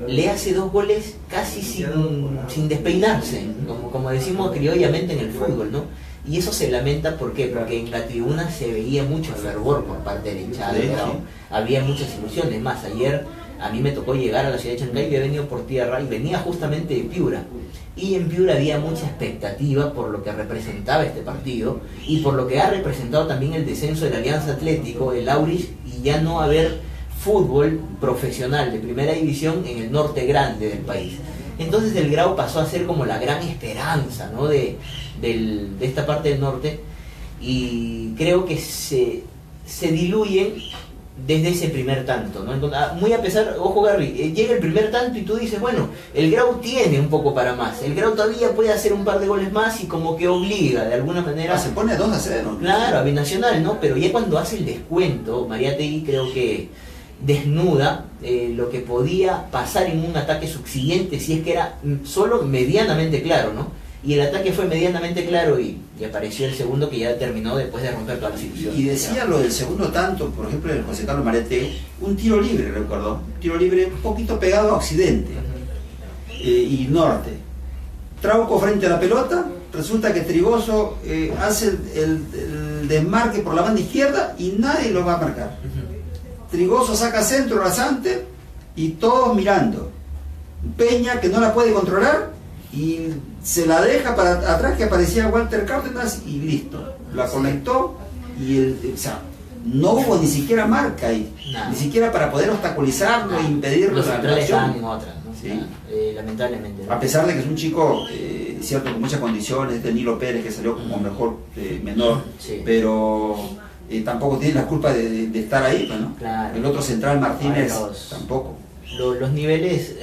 le hace 2 goles casi sin despeinarse, como decimos criollamente en el fútbol, ¿no? Y eso se lamenta, ¿por qué? Porque en la tribuna se veía mucho fervor por parte del hinchada de Grau, había muchas ilusiones. Más, ayer a mí me tocó llegar a la ciudad de Chancay, había venido por tierra y venía justamente de Piura. Y en Piura había mucha expectativa por lo que representaba este partido y por lo que ha representado también el descenso de la Alianza Atlético, el Aurich, y ya no haber fútbol profesional de primera división en el norte grande del país. Entonces el Grau pasó a ser como la gran esperanza, ¿no? de esta parte del norte, y creo que se diluyen desde ese primer tanto, ¿no? Entonces, muy a pesar, ojo Garry, llega el primer tanto y tú dices, bueno, el Grau tiene un poco para más, el Grau todavía puede hacer un par de goles más y como que obliga de alguna manera. Se pone 2-0. Claro, a Binacional, ¿no? Pero ya cuando hace el descuento, Mariátegui creo que desnuda lo que podía pasar en un ataque subsiguiente si es que era solo medianamente claro, ¿no? Y el ataque fue medianamente claro y apareció el segundo, que ya terminó después de romper todas las ilusiones. Y decía lo del segundo tanto, por ejemplo, el José Carlos Mariátegui, un tiro libre, recuerdo, un tiro libre un poquito pegado a Occidente y Norte. Trauco frente a la pelota, resulta que Trigoso hace el desmarque por la banda izquierda y nadie lo va a marcar. Trigoso saca centro rasante y todos mirando. Peña, que no la puede controlar, y se la deja para atrás, que aparecía Walter Cárdenas, y listo, la conectó y o sea, no hubo ni siquiera marca ahí, ni siquiera para poder obstaculizarlo e impedirlo. Los centrales estaban en otra, ¿no? ¿Sí? Lamentablemente, ¿no? A pesar de que es un chico cierto, con muchas condiciones, de Nilo Pérez, que salió como mejor menor, sí. Pero tampoco tiene la culpa de estar ahí, ¿no? Claro. El otro central, Martínez, tampoco. Los niveles,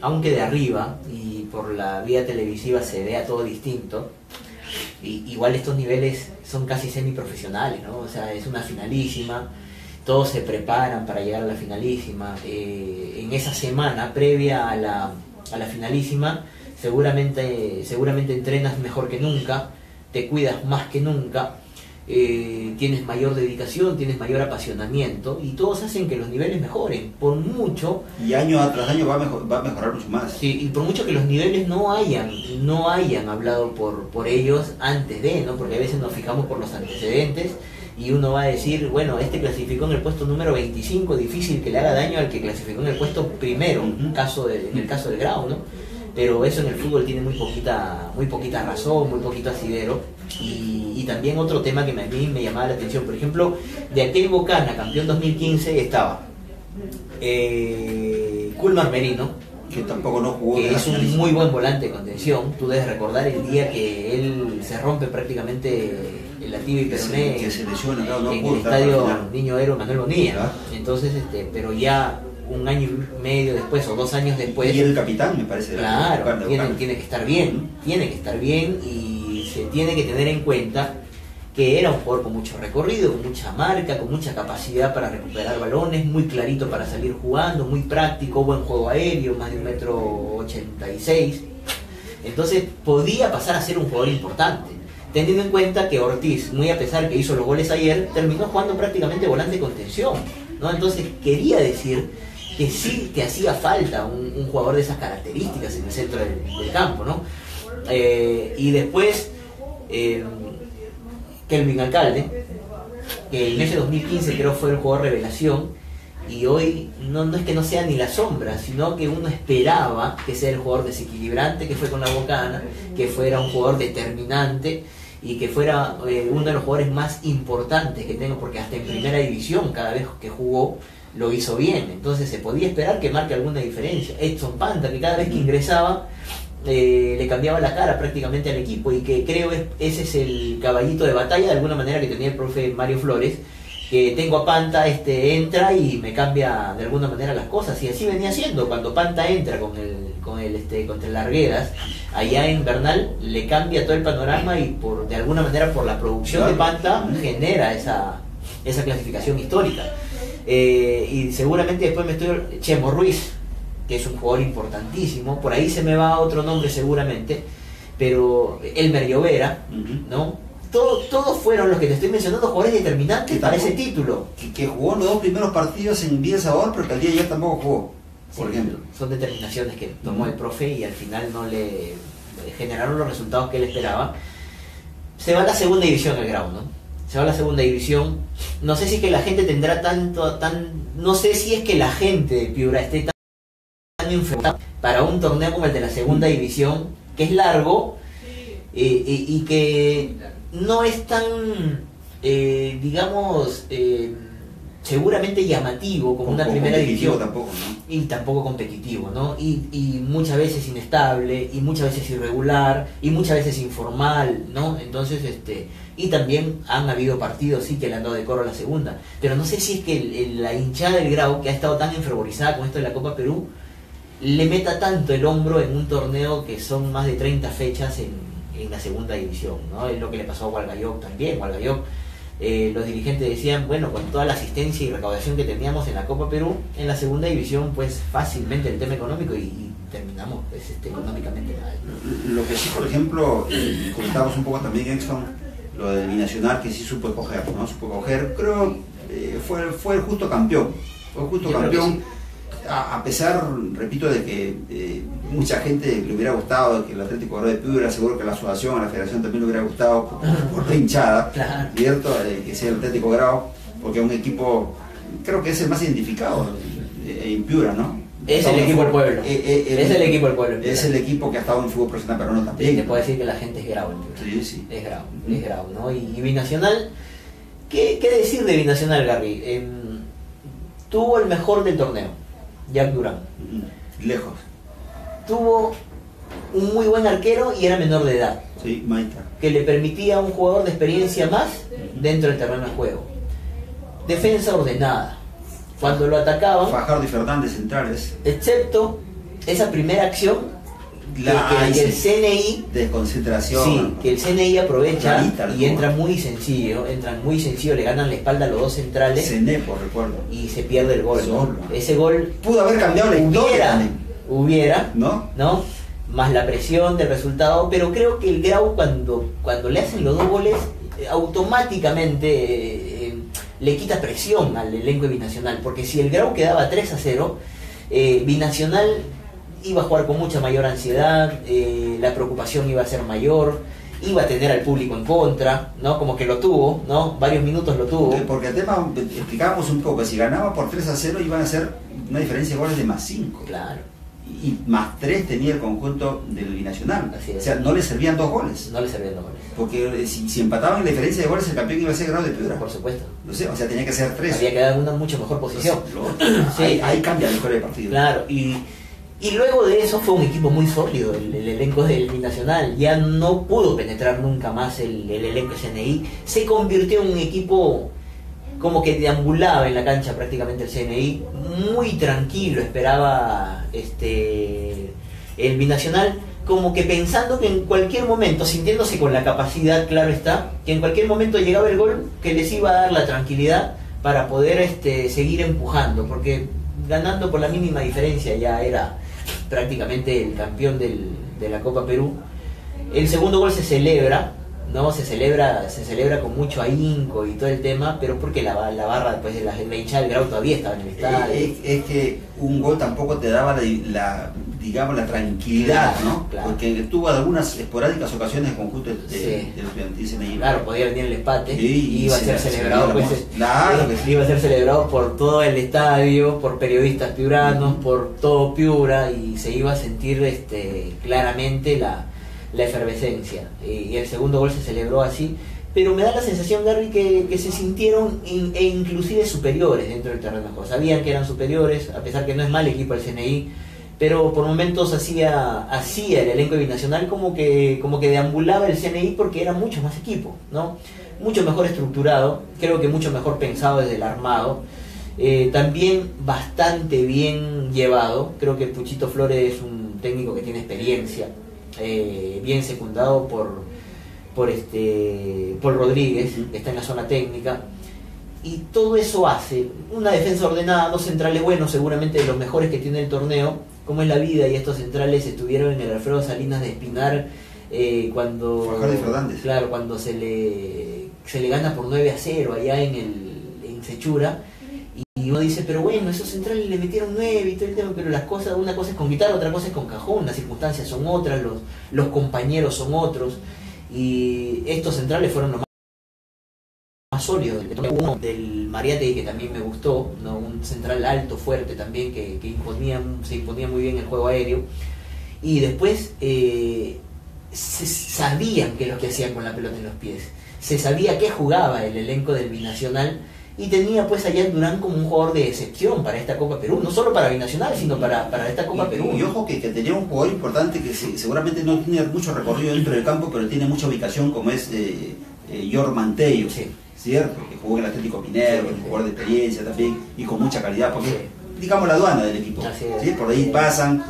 aunque de arriba y por la vía televisiva se vea todo distinto, igual estos niveles son casi semiprofesionales, ¿no? O sea, es una finalísima todos se preparan para llegar a la finalísima. En esa semana previa a la finalísima, seguramente entrenas mejor que nunca, te cuidas más que nunca, tienes mayor dedicación, tienes mayor apasionamiento, y todos hacen que los niveles mejoren, por mucho... Y año tras año va a mejorar mucho más. Sí, y por mucho que los niveles no hayan hablado por ellos antes de, ¿no? Porque a veces nos fijamos por los antecedentes, y uno va a decir, bueno, este clasificó en el puesto número 25, difícil que le haga daño al que clasificó en el puesto primero, en el caso del Grau, ¿no? Pero eso en el fútbol tiene muy poquita razón, muy poquito asidero. Y también otro tema que a mí me llamaba la atención, por ejemplo, de aquel Bocana, campeón 2015, estaba Kulmar Merino, que tampoco no jugó, que es un muy buen volante de contención. Tú debes recordar el día que él se rompe prácticamente la tibia y peroné que se lesiona, claro, no en pudo el estar estadio para final. Niño Héroe Manuel Bonilla. Claro. Entonces, pero ya un año y medio después o 2 años después, Y el capitán, me parece. claro, de tiene Bocana. que estar bien, y se tiene que tener en cuenta que era un jugador con mucho recorrido, con mucha marca, con mucha capacidad para recuperar balones, muy clarito para salir jugando, muy práctico, buen juego aéreo, más de 1,86 m. Entonces podía pasar a ser un jugador importante, teniendo en cuenta que Ortiz, muy a pesar que hizo los goles ayer, terminó jugando prácticamente volante de contención, ¿no? Entonces quería decir que sí te hacía falta un jugador de esas características en el centro del campo, ¿no? Y después Kelvin Alcalde, que en ese 2015 creo fue el jugador revelación, y hoy no es que no sea ni la sombra, sino que uno esperaba que sea el jugador desequilibrante que fue con la Bocana, que fuera un jugador determinante y que fuera uno de los jugadores más importantes que tengo, porque hasta en primera división cada vez que jugó lo hizo bien, entonces se podía esperar que marque alguna diferencia. Edson Panta, que cada vez que ingresaba le cambiaba la cara prácticamente al equipo, y que creo ese es el caballito de batalla de alguna manera que tenía el profe Mario Flores, que tengo a Panta, entra y me cambia de alguna manera las cosas, y así venía siendo. Cuando Panta entra contra el Largueras allá en Bernal, le cambia todo el panorama, y de alguna manera por la producción de Panta genera esa clasificación histórica. Y seguramente después Chemo Ruiz, que es un jugador importantísimo, por ahí se me va otro nombre seguramente, pero Elmer Llovera, ¿no? Todos fueron los que te estoy mencionando jugadores determinantes para ese título. Que jugó los 2 primeros partidos en Villa Sabor, pero que al día de ayer tampoco jugó, por ejemplo. Son determinaciones que tomó el profe y al final no le generaron los resultados que él esperaba. Se va a la segunda división el Grau, ¿no? Se va a la segunda división. No sé si es que la gente tendrá no sé si es que la gente de Piura esté tan enferma para un torneo como el de la segunda división, que es largo y que no es tan, digamos, seguramente llamativo como una primera división. Tampoco, ¿no? Y tampoco competitivo, ¿no? Y muchas veces inestable, y muchas veces irregular, y muchas veces informal, ¿no? Entonces, y también han habido partidos, sí, que le han dado decoro a la segunda. Pero no sé si es que la hinchada del Grau, que ha estado tan enfervorizada con esto de la Copa Perú, le meta tanto el hombro en un torneo que son más de 30 fechas en la segunda división, ¿no? Es lo que le pasó a Hualgayoc también. Hualgayoc, los dirigentes decían, bueno, con toda la asistencia y recaudación que teníamos en la Copa Perú, en la segunda división, pues fácilmente el tema económico, y terminamos pues, económicamente mal. Lo que sí, por ejemplo, comentábamos un poco también, Exxon, lo del Binacional, que sí supo coger, ¿no? Supo coger, creo, fue el justo campeón. Fue el justo campeón. A pesar, repito, de que mucha gente le hubiera gustado que el Atlético de Piura, seguro que a la asociación, a la federación también le hubiera gustado por la hinchada, claro, ¿cierto? Que sea el Atlético Grau, porque es un equipo, creo que es el más identificado en Piura, ¿no? Es el equipo del pueblo. Es el equipo del pueblo. Es el equipo que ha estado en fútbol profesional peruano también. Sí, te puedo decir que la gente es Grau. Sí, sí. Es Grau, ¿no? Y Binacional, ¿qué decir de Binacional, Garry? Tuvo el mejor del torneo, Jack Durán. Lejos. Tuvo un muy buen arquero y era menor de edad. Sí, Maita. Que le permitía a un jugador de experiencia más dentro del terreno de juego. Defensa ordenada. Cuando lo atacaban, Fajardo y Fernández centrales. excepto esa primera acción que el CNI desconcentración, sí, que el CNI aprovecha Clarita, y entran muy sencillo, le ganan la espalda a los dos centrales Cenepo, recuerdo, y se pierde el gol, ¿no? Solo. Ese gol pudo haber cambiado la historia, hubiera, ¿no? Más la presión del resultado, pero creo que el Grau cuando le hacen los dos goles automáticamente le quita presión al elenco de Binacional, porque si el Grau quedaba 3-0, Binacional iba a jugar con mucha mayor ansiedad, la preocupación iba a ser mayor, iba a tener al público en contra, ¿no? Como que lo tuvo, ¿no? Varios minutos lo tuvo. Porque el tema, explicábamos un poco, si ganaba por 3-0 iban a ser una diferencia de goles de +5. Claro. Y +3 tenía el conjunto del Binacional. Así es. O sea, no le servían 2 goles. No le servían 2 goles. Porque si empataban en la diferencia de goles, el campeón iba a ser Grau de Piedra. Por supuesto. No sé, o sea, tenía que ser 3. Había quedado en una mucho mejor posición. Sí, ahí cambia la historia del partido. Claro, y luego de eso fue un equipo muy sólido, el elenco del Binacional. Ya no pudo penetrar nunca más el elenco CNI. Se convirtió en un equipo como que deambulaba en la cancha prácticamente el CNI. Muy tranquilo esperaba el Binacional, como que pensando que en cualquier momento, sintiéndose con la capacidad, claro está, que en cualquier momento llegaba el gol que les iba a dar la tranquilidad para poder seguir empujando, porque ganando por la mínima diferencia ya era prácticamente el campeón de la Copa Perú. El segundo gol se celebra, ¿no? Se celebra con mucho ahínco y todo el tema, pero porque la barra pues, de la hinchada del Grau todavía estaba en el estadio. Es que un gol tampoco te daba digamos, la tranquilidad, claro, ¿no? Claro. Porque tuvo algunas esporádicas ocasiones en conjunto de los estudiantiles. Claro, podía venir el empate sí, y iba a ser celebrado, claro que sí. Iba a ser celebrado por todo el estadio, por periodistas piuranos, por todo Piura, y se iba a sentir claramente la efervescencia. Y el segundo gol se celebró así, pero me da la sensación, Gary, que se sintieron inclusive superiores dentro del terreno de juego. Sabían que eran superiores, a pesar que no es mal equipo el CNI, pero por momentos hacía el elenco de Binacional como que deambulaba el CNI porque era mucho más equipo, ¿no? Mucho mejor estructurado, creo que mucho mejor pensado desde el armado, también bastante bien llevado. Creo que Puchito Flores es un técnico que tiene experiencia, bien secundado por Rodríguez, que está en la zona técnica, y todo eso hace una defensa ordenada, dos centrales buenos, seguramente de los mejores que tiene el torneo. Como es la vida, y estos centrales estuvieron en el Alfredo Salinas de Espinar cuando se le gana por 9-0 allá en Sechura, y uno dice, pero bueno, esos centrales le metieron 9 y todo el tema, pero una cosa es con guitarra, otra cosa es con cajón, las circunstancias son otras, los compañeros son otros, y estos centrales fueron los más sólidos. Uno del Mariátegui, que también me gustó, ¿no? Un central alto, fuerte también, que se imponía muy bien el juego aéreo, y después sabían qué es lo que hacían con la pelota en los pies, se sabía qué jugaba el elenco del Binacional, y tenía pues allá Durán como un jugador de excepción para esta Copa Perú, no solo para Binacional, sino para esta Copa Perú. Y ojo que tenía un jugador importante que seguramente no tiene mucho recorrido dentro del campo, pero tiene mucha ubicación, como es Yor Mantello. Sí. ¿Cierto? Que jugó en el Atlético Minero, que es un jugador de experiencia también y con mucha calidad, porque digamos la aduana del equipo, ¿sí? Por ahí pasan.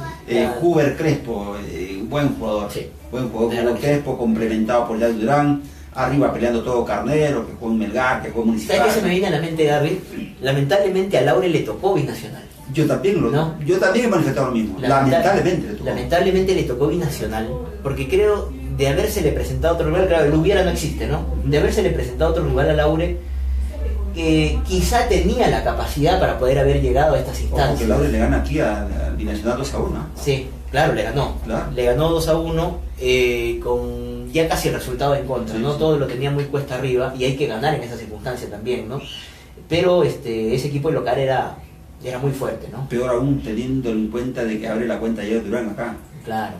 Huber Crespo, buen jugador, buen jugador, Crespo, complementado por Yal Durán, arriba peleando todo Carnero, que jugó en Melgar, que jugó en Municipal. ¿Sabes qué se me viene a la mente, Gary? Lamentablemente a Laure le tocó Binacional. Yo también he manifestado lo mismo. Lamentablemente le tocó Binacional, porque creo, de habérsele presentado otro rival, claro, el hubiera no existe, ¿no? De habérsele presentado otro rival a Laure, que quizá tenía la capacidad para poder haber llegado a estas instancias. Porque Laure le gana aquí al Binacional 2-1. Sí, claro, le ganó. Claro. Le ganó 2-1 con ya casi el resultado en contra, ¿no? Sí. Todo lo tenía muy cuesta arriba, y hay que ganar en esa circunstancia también, ¿no? Pero ese equipo de local era muy fuerte, ¿no? Peor aún teniendo en cuenta de que abre la cuenta ya Durán acá. Claro.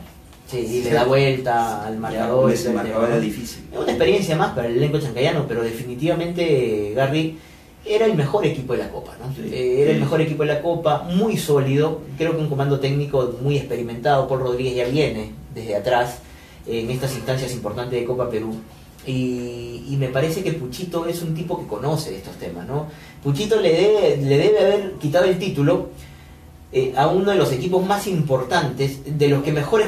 Sí, y le da vuelta al marcador. Ese marcador era difícil. Es una experiencia más para el elenco chancayano, pero definitivamente Garry era el mejor equipo de la Copa, ¿no? Sí, era el mejor equipo de la Copa, muy sólido, creo que un comando técnico muy experimentado. Paul Rodríguez ya viene desde atrás en estas instancias importantes de Copa Perú, y me parece que Puchito es un tipo que conoce estos temas, ¿no? Puchito le debe haber quitado el título a uno de los equipos más importantes, de los que mejor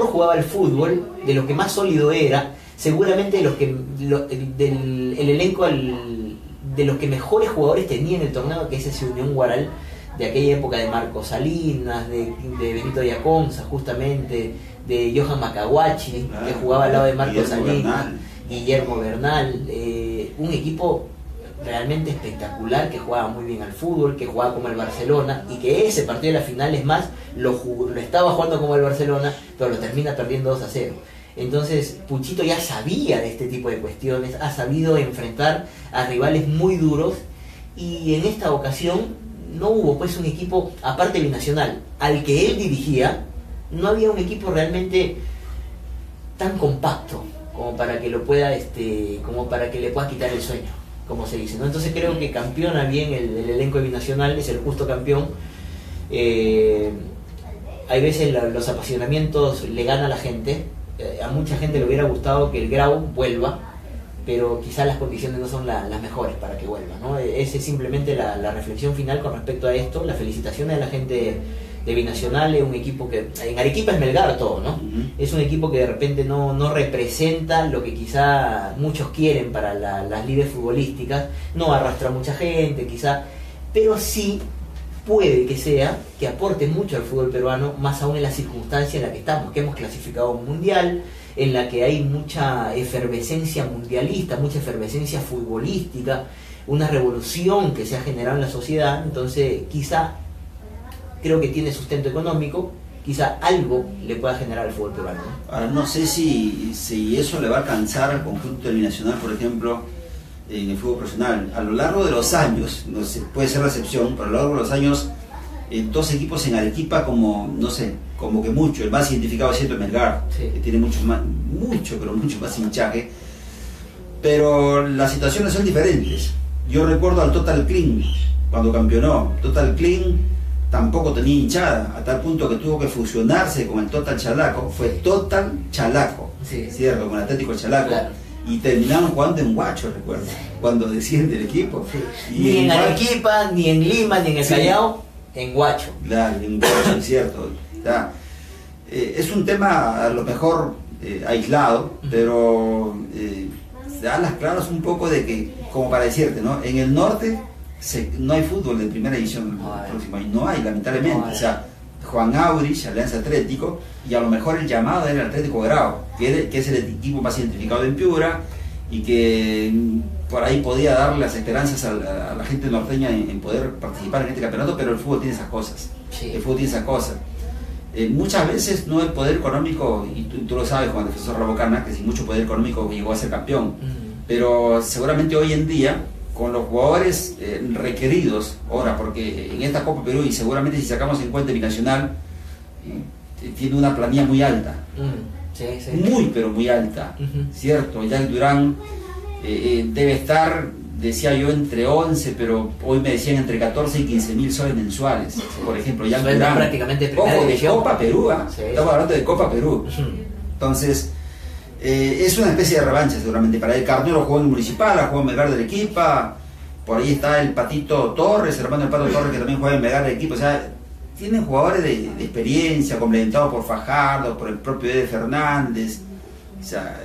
jugaba el fútbol, de los que más sólido era, seguramente del elenco de los que mejores jugadores tenía en el torneo, que es ese Unión Guaral, de aquella época de Marco Salinas, de Benito Yaconza, justamente, de Johan Macaguachi, que jugaba al lado de Marco Salinas, Guillermo Bernal, un equipo realmente espectacular, que jugaba muy bien al fútbol, que jugaba como el Barcelona, y que ese partido de la final, es más, lo estaba jugando como el Barcelona, pero lo termina perdiendo 2-0. Entonces Puchito ya sabía de este tipo de cuestiones, ha sabido enfrentar a rivales muy duros, y en esta ocasión no hubo pues un equipo, aparte binacional, al que él dirigía, no había un equipo realmente tan compacto como para que lo pueda como para que le pueda quitar el sueño, como se dice, ¿no? Entonces creo que campeona bien el elenco de binacional, es el justo campeón. Hay veces los apasionamientos le ganan a la gente. A mucha gente le hubiera gustado que el Grau vuelva, pero quizás las condiciones no son las mejores para que vuelva, ¿no? Esa es simplemente la reflexión final con respecto a esto. Las felicitaciones a la gente de Binacional. Es un equipo que en Arequipa es Melgar todo, ¿no? Es un equipo que de repente no representa lo que quizá muchos quieren para las lides futbolísticas, no arrastra mucha gente quizá, pero sí puede que sea que aporte mucho al fútbol peruano, más aún en la circunstancia en la que estamos, que hemos clasificado a un mundial, en la que hay mucha efervescencia mundialista, mucha efervescencia futbolística, una revolución que se ha generado en la sociedad. Entonces quizá, creo que tiene sustento económico, quizá algo le pueda generar al fútbol peruano, ¿no? Ahora, no sé si eso le va a alcanzar al conjunto del Binacional, por ejemplo, en el fútbol profesional. A lo largo de los años, no sé, puede ser la excepción, pero a lo largo de los años, dos equipos en Arequipa, como, no sé, como que mucho, el más identificado es cierto Melgar, sí, que tiene mucho más hinchaje, pero las situaciones son diferentes. Yo recuerdo al Total Clean, cuando campeonó. Total Clean tampoco tenía hinchada, a tal punto que tuvo que fusionarse con el Total Chalaco. Fue Total Chalaco, sí, cierto, con el Atlético Chalaco, claro. Y terminaron jugando en Huacho, recuerdo, cuando desciende el equipo. Sí. Ni en Arequipa, ni en Lima, ni en el Callao, sí, en Huacho. Claro, en Huacho, es cierto. Es un tema a lo mejor aislado, pero da las claras un poco de que, como para decirte, ¿no? En el norte no hay fútbol de primera división próximo año, no hay, lamentablemente. O sea, Juan Aurich, Alianza Atlético, y a lo mejor el llamado era el Atlético Grau, que es el equipo más identificado en Piura, y que por ahí podía darle las esperanzas a la gente norteña en poder participar en este campeonato, pero el fútbol tiene esas cosas. Sí. El fútbol tiene esas cosas. Muchas veces no el poder económico, y tú lo sabes, Juan Defensor Rabocana, que sin mucho poder económico llegó a ser campeón, pero seguramente hoy en día, con los jugadores requeridos ahora, porque en esta Copa Perú, y seguramente si sacamos en cuenta Binacional, tiene una planilla muy alta, sí. Muy pero muy alta, ¿cierto? Jack Durán debe estar, decía yo, entre 11, pero hoy me decían entre 14 y 15.000 soles mensuales, por ejemplo. Jack Durán, prácticamente de Copa Perú, sí, estamos hablando de Copa Perú. Entonces, es una especie de revancha seguramente para él. Carnero jugó en Municipal, jugó en Melgar de Arequipa, por ahí está el Patito Torres, el hermano del Pato Torres, que también juega en Melgar de Arequipa. O sea, tienen jugadores de experiencia, complementados por Fajardo, por el propio Ede Fernández. O sea,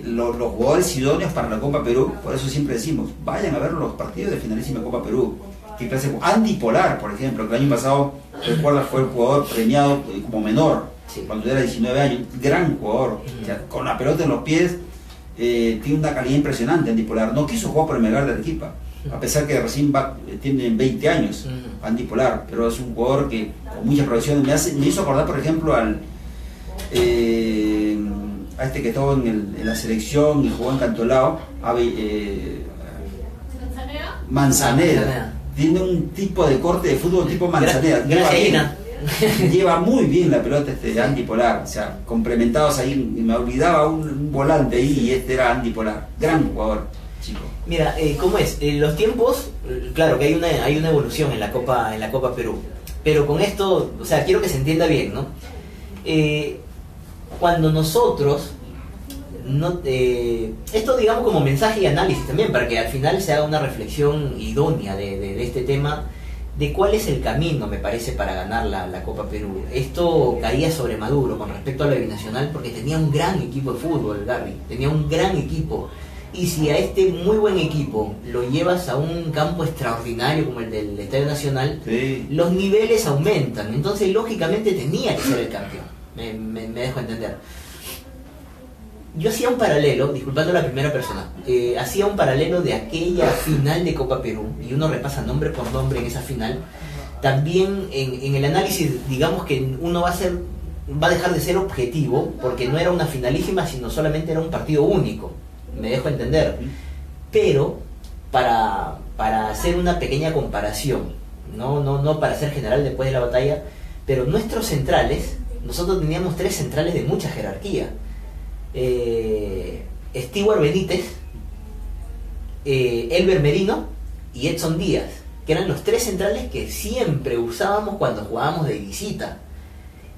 los jugadores idóneos para la Copa Perú. Por eso siempre decimos, vayan a ver los partidos de finalísima Copa Perú. ¿Qué clase? Andy Polar, por ejemplo, que el año pasado, recuerdas, fue el jugador premiado como menor, sí, cuando era 19 años, gran jugador, o sea, con la pelota en los pies, tiene una calidad impresionante. Andy Polar no quiso jugar por el Melgar de Arequipa, a pesar que recién tiene 20 años, Andy Polar, pero es un jugador que con mucha progresión me hizo acordar, por ejemplo, a este que estaba en la selección y jugó en Cantolao, Manzanera. Tiene un tipo de corte de fútbol tipo Manzanera. Lleva muy bien la pelota Andy Polar, o sea, complementados ahí. Me olvidaba un volante ahí y este era Andy Polar, gran jugador, chico. Mira, ¿cómo es? Los tiempos, claro que hay una evolución en la Copa Perú, pero con esto, o sea, quiero que se entienda bien, ¿no? Cuando nosotros esto, digamos, como mensaje y análisis también, para que al final se haga una reflexión idónea de este tema, de cuál es el camino, me parece, para ganar la Copa Perú. Esto caía sobre Maduro con respecto a la binacional, porque tenía un gran equipo de fútbol, Garry, tenía un gran equipo. Y si a este muy buen equipo lo llevas a un campo extraordinario como el del Estadio Nacional, sí, los niveles aumentan. Entonces, lógicamente, tenía que ser el campeón. Me dejo entender. Yo hacía un paralelo, disculpando a la primera persona, hacía un paralelo de aquella final de Copa Perú, y uno repasa nombre por nombre en esa final. También en el análisis, digamos que uno va a dejar de ser objetivo, porque no era una finalísima, sino solamente era un partido único. Me dejo entender. Pero, para hacer una pequeña comparación, no para ser general después de la batalla, pero nuestros centrales, nosotros teníamos 3 centrales de mucha jerarquía. Stewart Benítez, Elber Merino y Edson Díaz, que eran los 3 centrales que siempre usábamos cuando jugábamos de visita.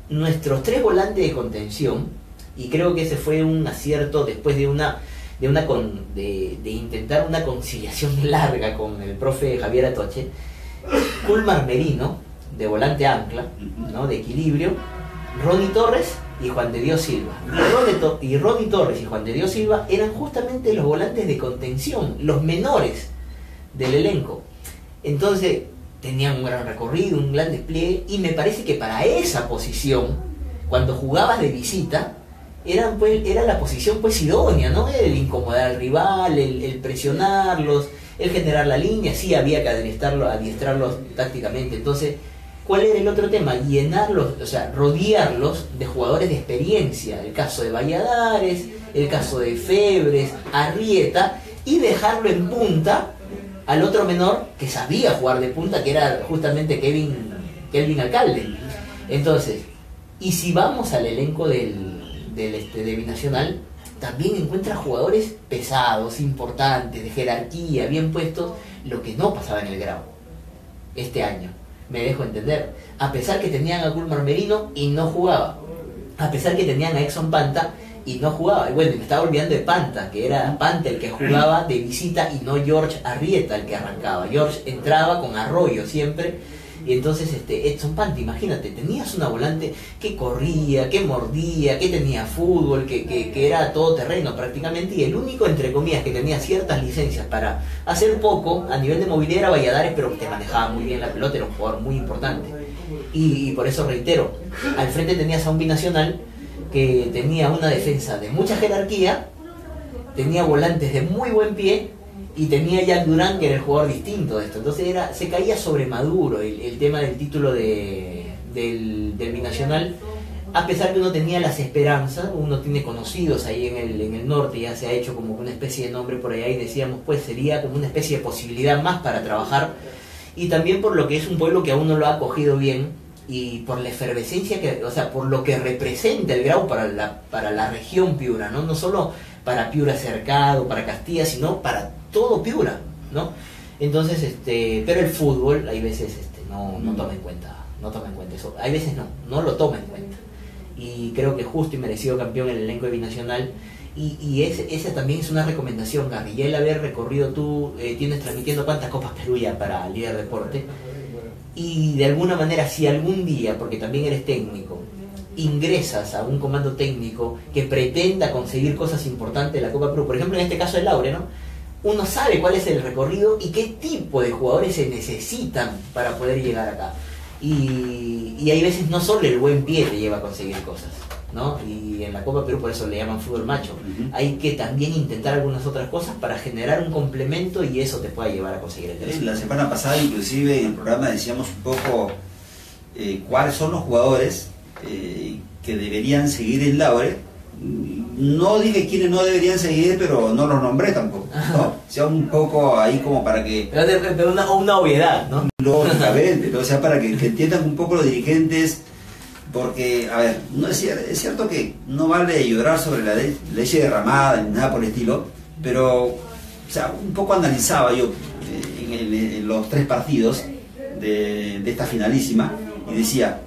Nuestros 3 volantes de contención, y creo que ese fue un acierto después de intentar una conciliación larga con el profe Javier Atoche. Kulmar Merino, de volante ancla, ¿no?, de equilibrio, Ronnie Torres y Juan de Dios Silva. Y Ronnie Torres y Juan de Dios Silva eran justamente los volantes de contención, los menores del elenco. Entonces tenían un gran recorrido, un gran despliegue, y me parece que para esa posición, cuando jugabas de visita, era la posición pues idónea, ¿no? El incomodar al rival, el presionarlos, el generar la línea. Sí, había que adiestrarlos tácticamente. Entonces, ¿cuál era el otro tema? Llenarlos, o sea, rodearlos de jugadores de experiencia. El caso de Valladares, el caso de Febres, Arrieta, y dejarlo en punta al otro menor que sabía jugar de punta, que era justamente Kelvin Alcalde. Entonces, y si vamos al elenco de Binacional, también encuentra jugadores pesados, importantes, de jerarquía, bien puestos, lo que no pasaba en el Grau este año. Me dejo entender. A pesar que tenían a Kulmar Merino y no jugaba, a pesar que tenían a Exxon Panta y no jugaba. Y bueno, me estaba olvidando de Panta, que era Panta el que jugaba de visita y no George Arrieta el que arrancaba. George entraba con Arroyo siempre. Y entonces Edson Panta, imagínate, tenías una volante que corría, que mordía, que tenía fútbol, que era todoterreno prácticamente, y el único, entre comillas, que tenía ciertas licencias para hacer poco a nivel de movilidad era Valladares, pero te manejaba muy bien la pelota, era un jugador muy importante. Y por eso reitero, al frente tenías a un Binacional que tenía una defensa de mucha jerarquía, tenía volantes de muy buen pie, y tenía Jack Durán, que era el jugador distinto de esto. Entonces se caía sobre Maduro el tema del título del Binacional, a pesar que uno tenía las esperanzas. Uno tiene conocidos ahí en el norte, ya se ha hecho como una especie de nombre por allá, y decíamos, pues sería como una especie de posibilidad más para trabajar, y también por lo que es un pueblo que a uno lo ha acogido bien, y por la efervescencia por lo que representa el Grau para la región Piura, no solo para Piura cercado, para Castilla, sino para todo Piura, ¿no? Entonces, pero el fútbol hay veces no toma en cuenta eso, hay veces no lo toma en cuenta, y creo que justo y merecido campeón el elenco de Binacional, y esa también es una recomendación, Garry. Ya el haber recorrido, tú tienes transmitiendo cuántas Copas Perú ya para Líder Deporte, y de alguna manera, si algún día, porque también eres técnico, ingresas a un comando técnico que pretenda conseguir cosas importantes de la Copa Perú, por ejemplo en este caso el Laure, ¿no?, uno sabe cuál es el recorrido y qué tipo de jugadores se necesitan para poder llegar acá, y hay veces no solo el buen pie te lleva a conseguir cosas, ¿no? Y en la Copa Perú por eso le llaman fútbol macho. Hay que también intentar algunas otras cosas para generar un complemento, y eso te pueda llevar a conseguir el tercero. La semana pasada inclusive en el programa decíamos un poco cuáles son los jugadores que deberían seguir el Laure. No dije quiénes no deberían seguir, pero no los nombré tampoco, ¿no? O sea, un poco ahí como para que... Pero una obviedad, ¿no? Lógicamente, ¿no? O sea, para que entiendan un poco los dirigentes, porque, a ver, no es cierto que no vale llorar sobre la leche derramada ni nada por el estilo, pero, o sea, un poco analizaba yo en los 3 partidos de esta finalísima, y decía,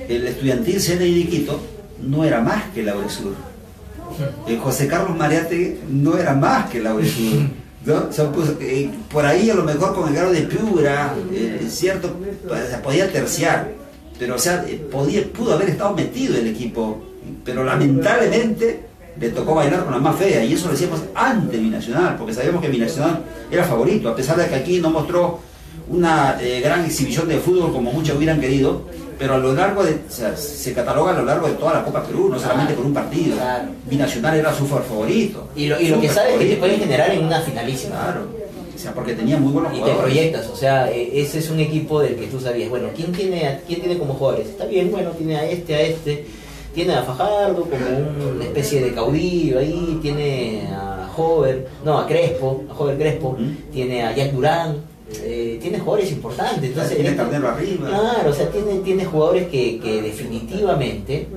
el Estudiantil CNI de Quito no era más que el Lauresur. José Carlos Mariate no era más que el Lauresur. ¿no? Por ahí a lo mejor con el grado de Piura, cierto, podía terciar, pero o sea, pudo haber estado metido el equipo, pero lamentablemente le tocó bailar con la más fea, y eso lo decíamos ante Binacional, porque sabíamos que Binacional era favorito, a pesar de que aquí no mostró una gran exhibición de fútbol como muchos hubieran querido, pero a lo largo de, o sea, se cataloga a lo largo de toda la Copa Perú, no solamente por un partido. Claro. Binacional era su favorito. Y lo que sabes es que te pueden generar en una finalísima. Claro. O sea, porque tenía muy buenos jugadores. Y te proyectas, o sea, ese es un equipo del que tú sabías, bueno, ¿quién tiene como jugadores? Está bien, bueno, tiene a este, tiene a Fajardo como una especie de caudillo ahí, tiene a Jover Crespo, tiene a Jack Durán, tiene jugadores importantes. Entonces, tiene Carnero arriba. Claro, o sea, tiene jugadores que definitivamente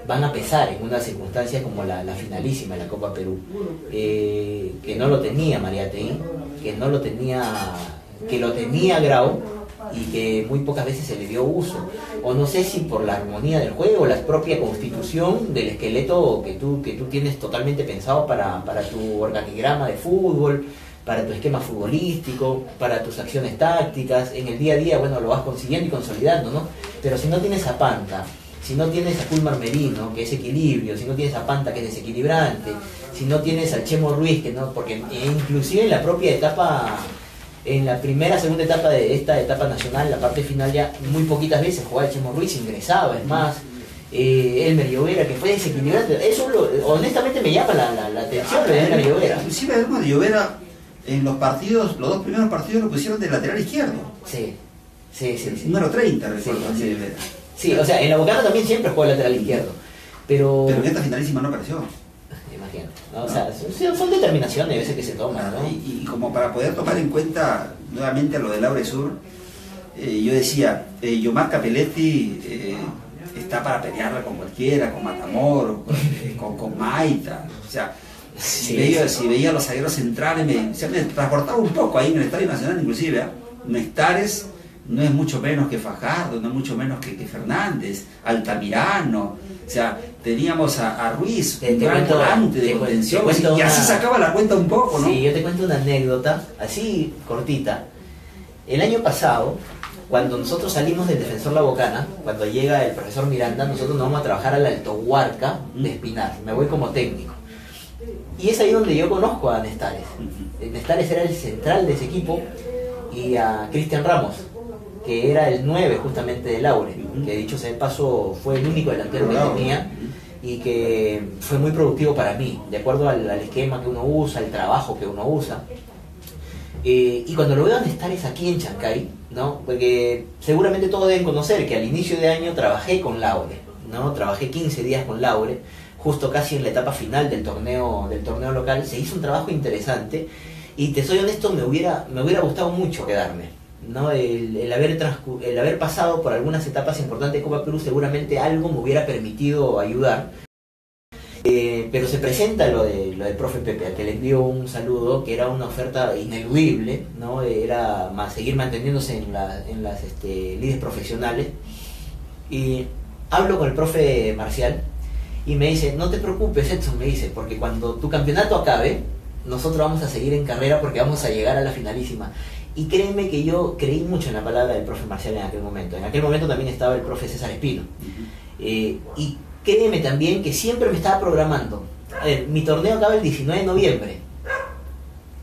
van a pesar en una circunstancia como la finalísima de la Copa Perú, que no lo tenía Mariátegui, que lo tenía Grau, y que muy pocas veces se le dio uso, o no sé si por la armonía del juego, la propia constitución del esqueleto que tú tienes totalmente pensado para tu organigrama de fútbol, para tu esquema futbolístico, para tus acciones tácticas, en el día a día, bueno, lo vas consiguiendo y consolidando, ¿no? Pero si no tienes a Panta, si no tienes a Fulmar Merino, que es equilibrio, si no tienes a Panta, que es desequilibrante, si no tienes al Chemo Ruiz, que no, porque inclusive en la propia etapa, en la segunda etapa de esta etapa nacional, la parte final ya muy poquitas veces jugaba el Chemo Ruiz, ingresaba, es más, Elmer Llovera, que fue desequilibrante, eso honestamente me llama la atención de Elmer Llovera. Inclusive Elmer Llovera en los dos primeros partidos lo pusieron de lateral izquierdo. Sí. Número 30, recuerdo. Sí, o sea, en la Bocana también siempre juega lateral izquierdo, pero en esta finalísima no apareció. Imagínate, ¿no? O sea, son determinaciones a veces que se toman, ¿no? Y como para poder tomar en cuenta nuevamente lo de Laure Sur, yo decía, Yomar Capelletti está para pelearla con cualquiera, con Matamoros, con Maita, o sea, si veía a los zagueros centrales, me transportaba un poco ahí en el Estadio Nacional, inclusive, Nestares no es mucho menos que Fajardo, no es mucho menos que Fernández, Altamirano, o sea, teníamos a Ruiz, un gran volante de contención, y así sacaba la cuenta un poco, ¿no? Sí, yo te cuento una anécdota, así cortita. El año pasado, cuando nosotros salimos del Defensor La Bocana, cuando llega el profesor Miranda, nosotros nos vamos a trabajar al Alto Huarca de Espinar, me voy como técnico. Y es ahí donde yo conozco a Nestares. Nestares era el central de ese equipo, y a Cristian Ramos, que era el 9 justamente de Laure, que dicho sea de paso fue el único delantero que tenía y que fue muy productivo para mí, de acuerdo al esquema que uno usa, el trabajo que uno usa. Y cuando lo veo a Nestares aquí en Chancay, ¿no? Porque seguramente todos deben conocer que al inicio de año trabajé con Laure, ¿no? Trabajé 15 días con Laure, justo casi en la etapa final del torneo local. Se hizo un trabajo interesante y te soy honesto, me hubiera gustado mucho quedarme, ¿no? El haber pasado por algunas etapas importantes de Copa Perú seguramente algo me hubiera permitido ayudar, pero se presenta lo del profe Pepe, al que le envío un saludo, que era una oferta ineludible, ¿no? Era seguir manteniéndose en las lides profesionales, y hablo con el profe Marcial y me dice, no te preocupes, Edson, me dice, porque cuando tu campeonato acabe nosotros vamos a seguir en carrera porque vamos a llegar a la finalísima. Y créeme que yo creí mucho en la palabra del profe Marcial en aquel momento. En aquel momento también estaba el profe César Espino. Y créeme también que siempre me estaba programando. A ver, mi torneo acaba el 19 de noviembre.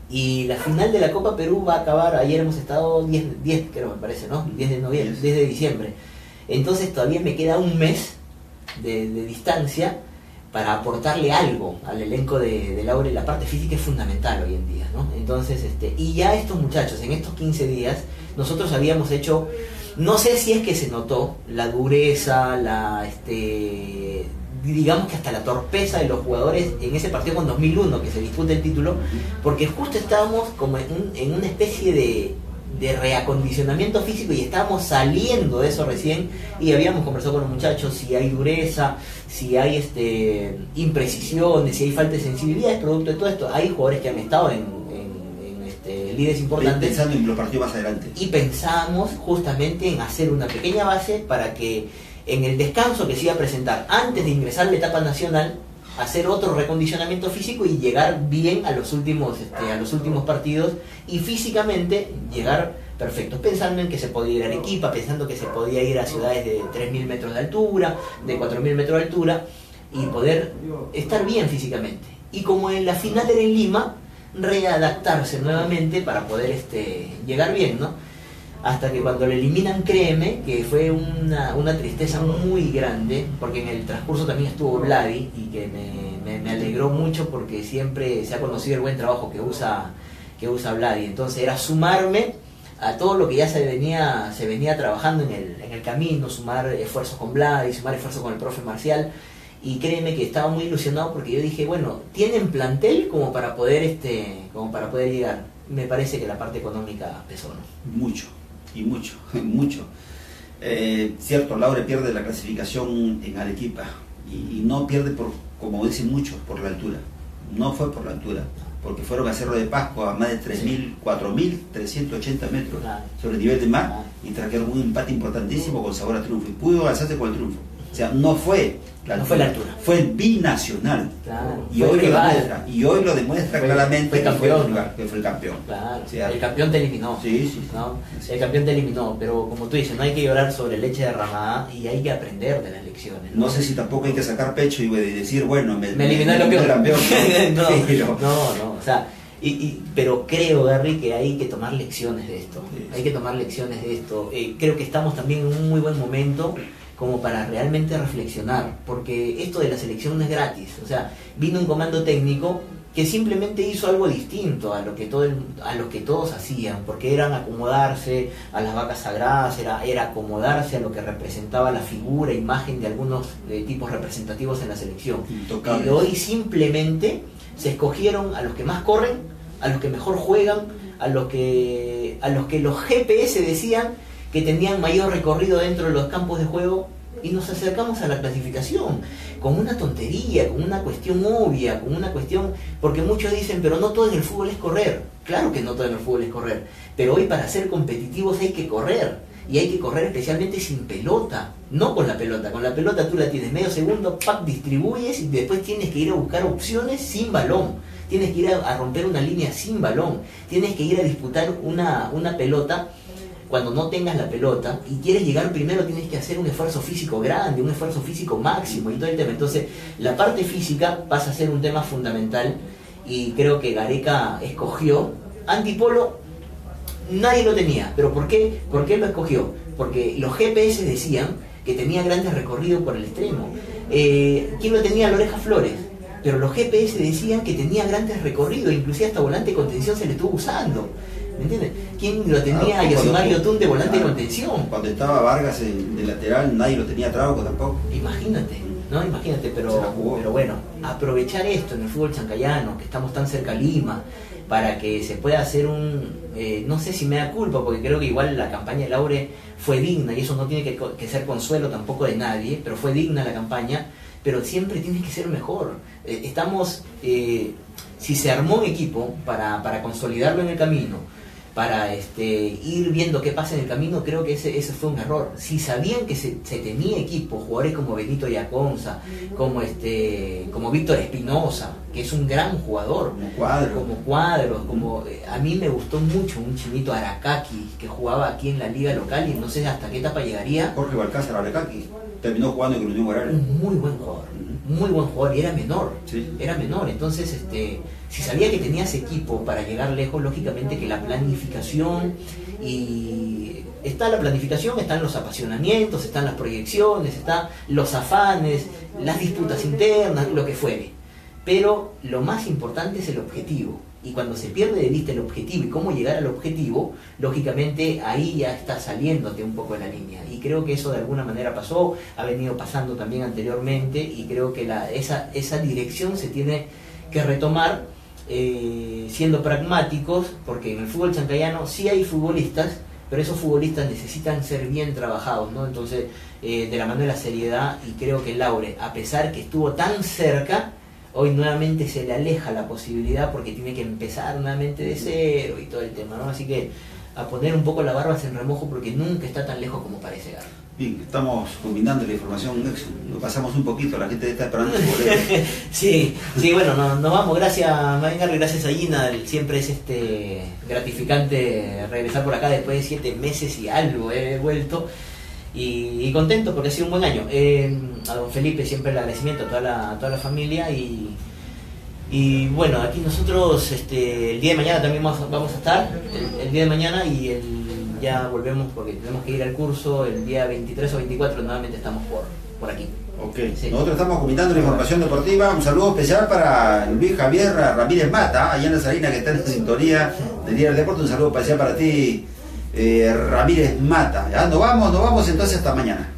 Y la final de la Copa Perú va a acabar, ayer hemos estado 10 creo me parece, ¿no? 10 de noviembre, 10 de diciembre. Entonces todavía me queda un mes de distancia para aportarle algo al elenco de Laure. La parte física es fundamental hoy en día, ¿no? Entonces, y ya estos muchachos, en estos 15 días, nosotros habíamos hecho, no sé si es que se notó la dureza, digamos que hasta la torpeza de los jugadores en ese partido con 2001, que se disputa el título, porque justo estábamos como en una especie de reacondicionamiento físico y estábamos saliendo de eso recién, y habíamos conversado con los muchachos si hay dureza, si hay imprecisiones, si hay falta de sensibilidad, es producto de todo esto. Hay jugadores que han estado en líderes importantes pensando en los partidos más adelante, y pensamos justamente en hacer una pequeña base para que en el descanso que se iba a presentar antes de ingresar a la etapa nacional hacer otro recondicionamiento físico y llegar bien a los últimos partidos y físicamente llegar perfecto, pensando en que se podía ir a Arequipa, pensando que se podía ir a ciudades de 3.000 metros de altura, de 4.000 metros de altura y poder estar bien físicamente. Y como en la final era en Lima, readaptarse nuevamente para poder llegar bien, ¿no? Hasta que cuando lo eliminan, créeme que fue una tristeza muy grande, porque en el transcurso también estuvo Vladi y que me alegró mucho porque siempre se ha conocido el buen trabajo que usa Vladi. Entonces era sumarme a todo lo que ya se venía trabajando en el camino, sumar esfuerzos con Vladi, sumar esfuerzos con el profe Marcial. Y créeme que estaba muy ilusionado porque yo dije, bueno, tienen plantel como para poder llegar. Me parece que la parte económica pesó, ¿no? Mucho. Y mucho, mucho. Cierto, Laure pierde la clasificación en Arequipa y no pierde por, como dicen muchos, por la altura. No fue por la altura, porque fueron a Cerro de Pascua a más de 4.380 metros sobre el nivel del mar y trajeron un empate importantísimo con sabor a triunfo y pudo alzarse con el triunfo. O sea, no fue la altura, fue el binacional. Claro, y hoy lo demuestra claramente fue campeón, que fue el campeón. Claro, o sea, el campeón te eliminó. Sí. ¿No? El campeón te eliminó, pero como tú dices, no hay que llorar sobre leche derramada y hay que aprender de las lecciones. No sé si tampoco hay que sacar pecho y decir, bueno, me eliminó el campeón. No, o sea, pero creo, Gary, que hay que tomar lecciones de esto. Sí. Hay que tomar lecciones de esto. Creo que estamos también en un muy buen momento como para realmente reflexionar, porque esto de la selección no es gratis. O sea, vino un comando técnico que simplemente hizo algo distinto a lo que todos hacían, porque eran acomodarse a las vacas sagradas, era acomodarse a lo que representaba la figura, imagen de algunos tipos representativos en la selección. Y hoy simplemente se escogieron a los que más corren, a los que mejor juegan, a los que los GPS decían que tenían mayor recorrido dentro de los campos de juego, y nos acercamos a la clasificación con una tontería, con una cuestión obvia, con una cuestión, porque muchos dicen, pero no todo en el fútbol es correr. Claro que no todo en el fútbol es correr, pero hoy para ser competitivos hay que correr, y hay que correr especialmente sin pelota, no con la pelota. Con la pelota tú la tienes medio segundo, distribuyes y después tienes que ir a buscar opciones sin balón, tienes que ir a romper una línea sin balón, tienes que ir a disputar una pelota. Cuando no tengas la pelota y quieres llegar primero, tienes que hacer un esfuerzo físico grande, un esfuerzo físico máximo y todo el tema. Entonces la parte física pasa a ser un tema fundamental, y creo que Gareca escogió Antipolo. Nadie lo tenía, pero ¿por qué lo escogió? Porque los GPS decían que tenía grandes recorridos por el extremo. ¿Quién lo tenía? La Oreja Flores. Pero los GPS decían que tenía grandes recorridos, inclusive hasta volante de contención se le estuvo usando. ¿Me entiendes? ¿Quién lo tenía? A Yosimario Tun de volante de contención. Cuando estaba Vargas de lateral, nadie lo tenía. Trauco tampoco. Imagínate, ¿no? Pero bueno, aprovechar esto en el fútbol chancayano, que estamos tan cerca a Lima, para que se pueda hacer no sé si me da culpa, porque creo que igual la campaña de Laure fue digna, y eso no tiene que ser consuelo tampoco de nadie, pero fue digna la campaña, pero siempre tiene que ser mejor. Si se armó un equipo para consolidarlo en el camino, para ir viendo qué pasa en el camino, creo que ese fue un error. Si sabían que se tenía equipo, jugadores como Benito Yaconza, como Víctor Espinosa, que es un gran jugador, como Cuadros, a mí me gustó mucho un chinito Aracaki que jugaba aquí en la liga local, y no sé hasta qué etapa llegaría. Jorge Balcázar Aracaki terminó jugando con el Unión Guaraní. Un muy buen jugador, y era menor. Sí. Entonces si sabía que tenías equipo para llegar lejos, lógicamente que la planificación, y está la planificación, están los apasionamientos, están las proyecciones, están los afanes, las disputas internas, lo que fuere, pero lo más importante es el objetivo. Y cuando se pierde de vista el objetivo y cómo llegar al objetivo, lógicamente ahí ya está saliéndote un poco de la línea. Y creo que eso de alguna manera pasó, ha venido pasando también anteriormente, y creo que esa dirección se tiene que retomar, siendo pragmáticos, porque en el fútbol chancayano sí hay futbolistas, pero esos futbolistas necesitan ser bien trabajados, ¿no? Entonces, de la mano de la seriedad, y creo que Laure, a pesar que estuvo tan cerca, hoy nuevamente se le aleja la posibilidad porque tiene que empezar nuevamente de cero y todo el tema, ¿no? Así que a poner un poco la barba en remojo porque nunca está tan lejos como parece, Garry. Bien, estamos combinando la información, lo pasamos un poquito, la gente está esperando su boleto. Sí, bueno, nos vamos, gracias Garry, gracias a Gina, siempre es gratificante regresar por acá después de 7 meses y algo, he vuelto y contento porque ha sido un buen año. A don Felipe siempre el agradecimiento, a toda la familia y bueno, aquí nosotros el día de mañana también vamos a estar, el día de mañana ya volvemos porque tenemos que ir al curso el día 23 o 24, nuevamente estamos por aquí. Ok, sí. Nosotros estamos comentando la información deportiva. Un saludo especial para Luis Javier Ramírez Mata, allá en la Salina, que está en la sintonía del Día del Deporte. Un saludo especial para ti, Ramírez Mata. ¿Ya? Nos vamos entonces hasta mañana.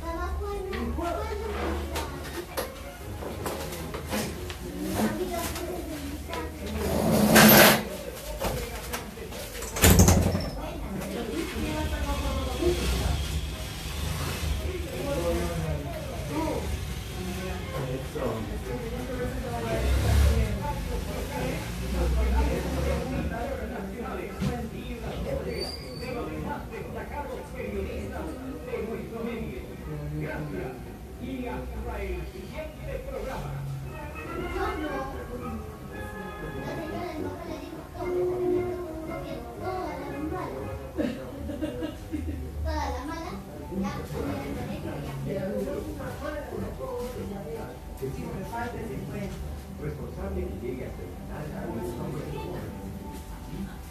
Responsable que llegue a terminar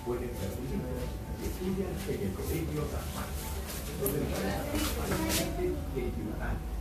pueden permitir que estudian en el Colegio San Juan, donde de Ciudadanos.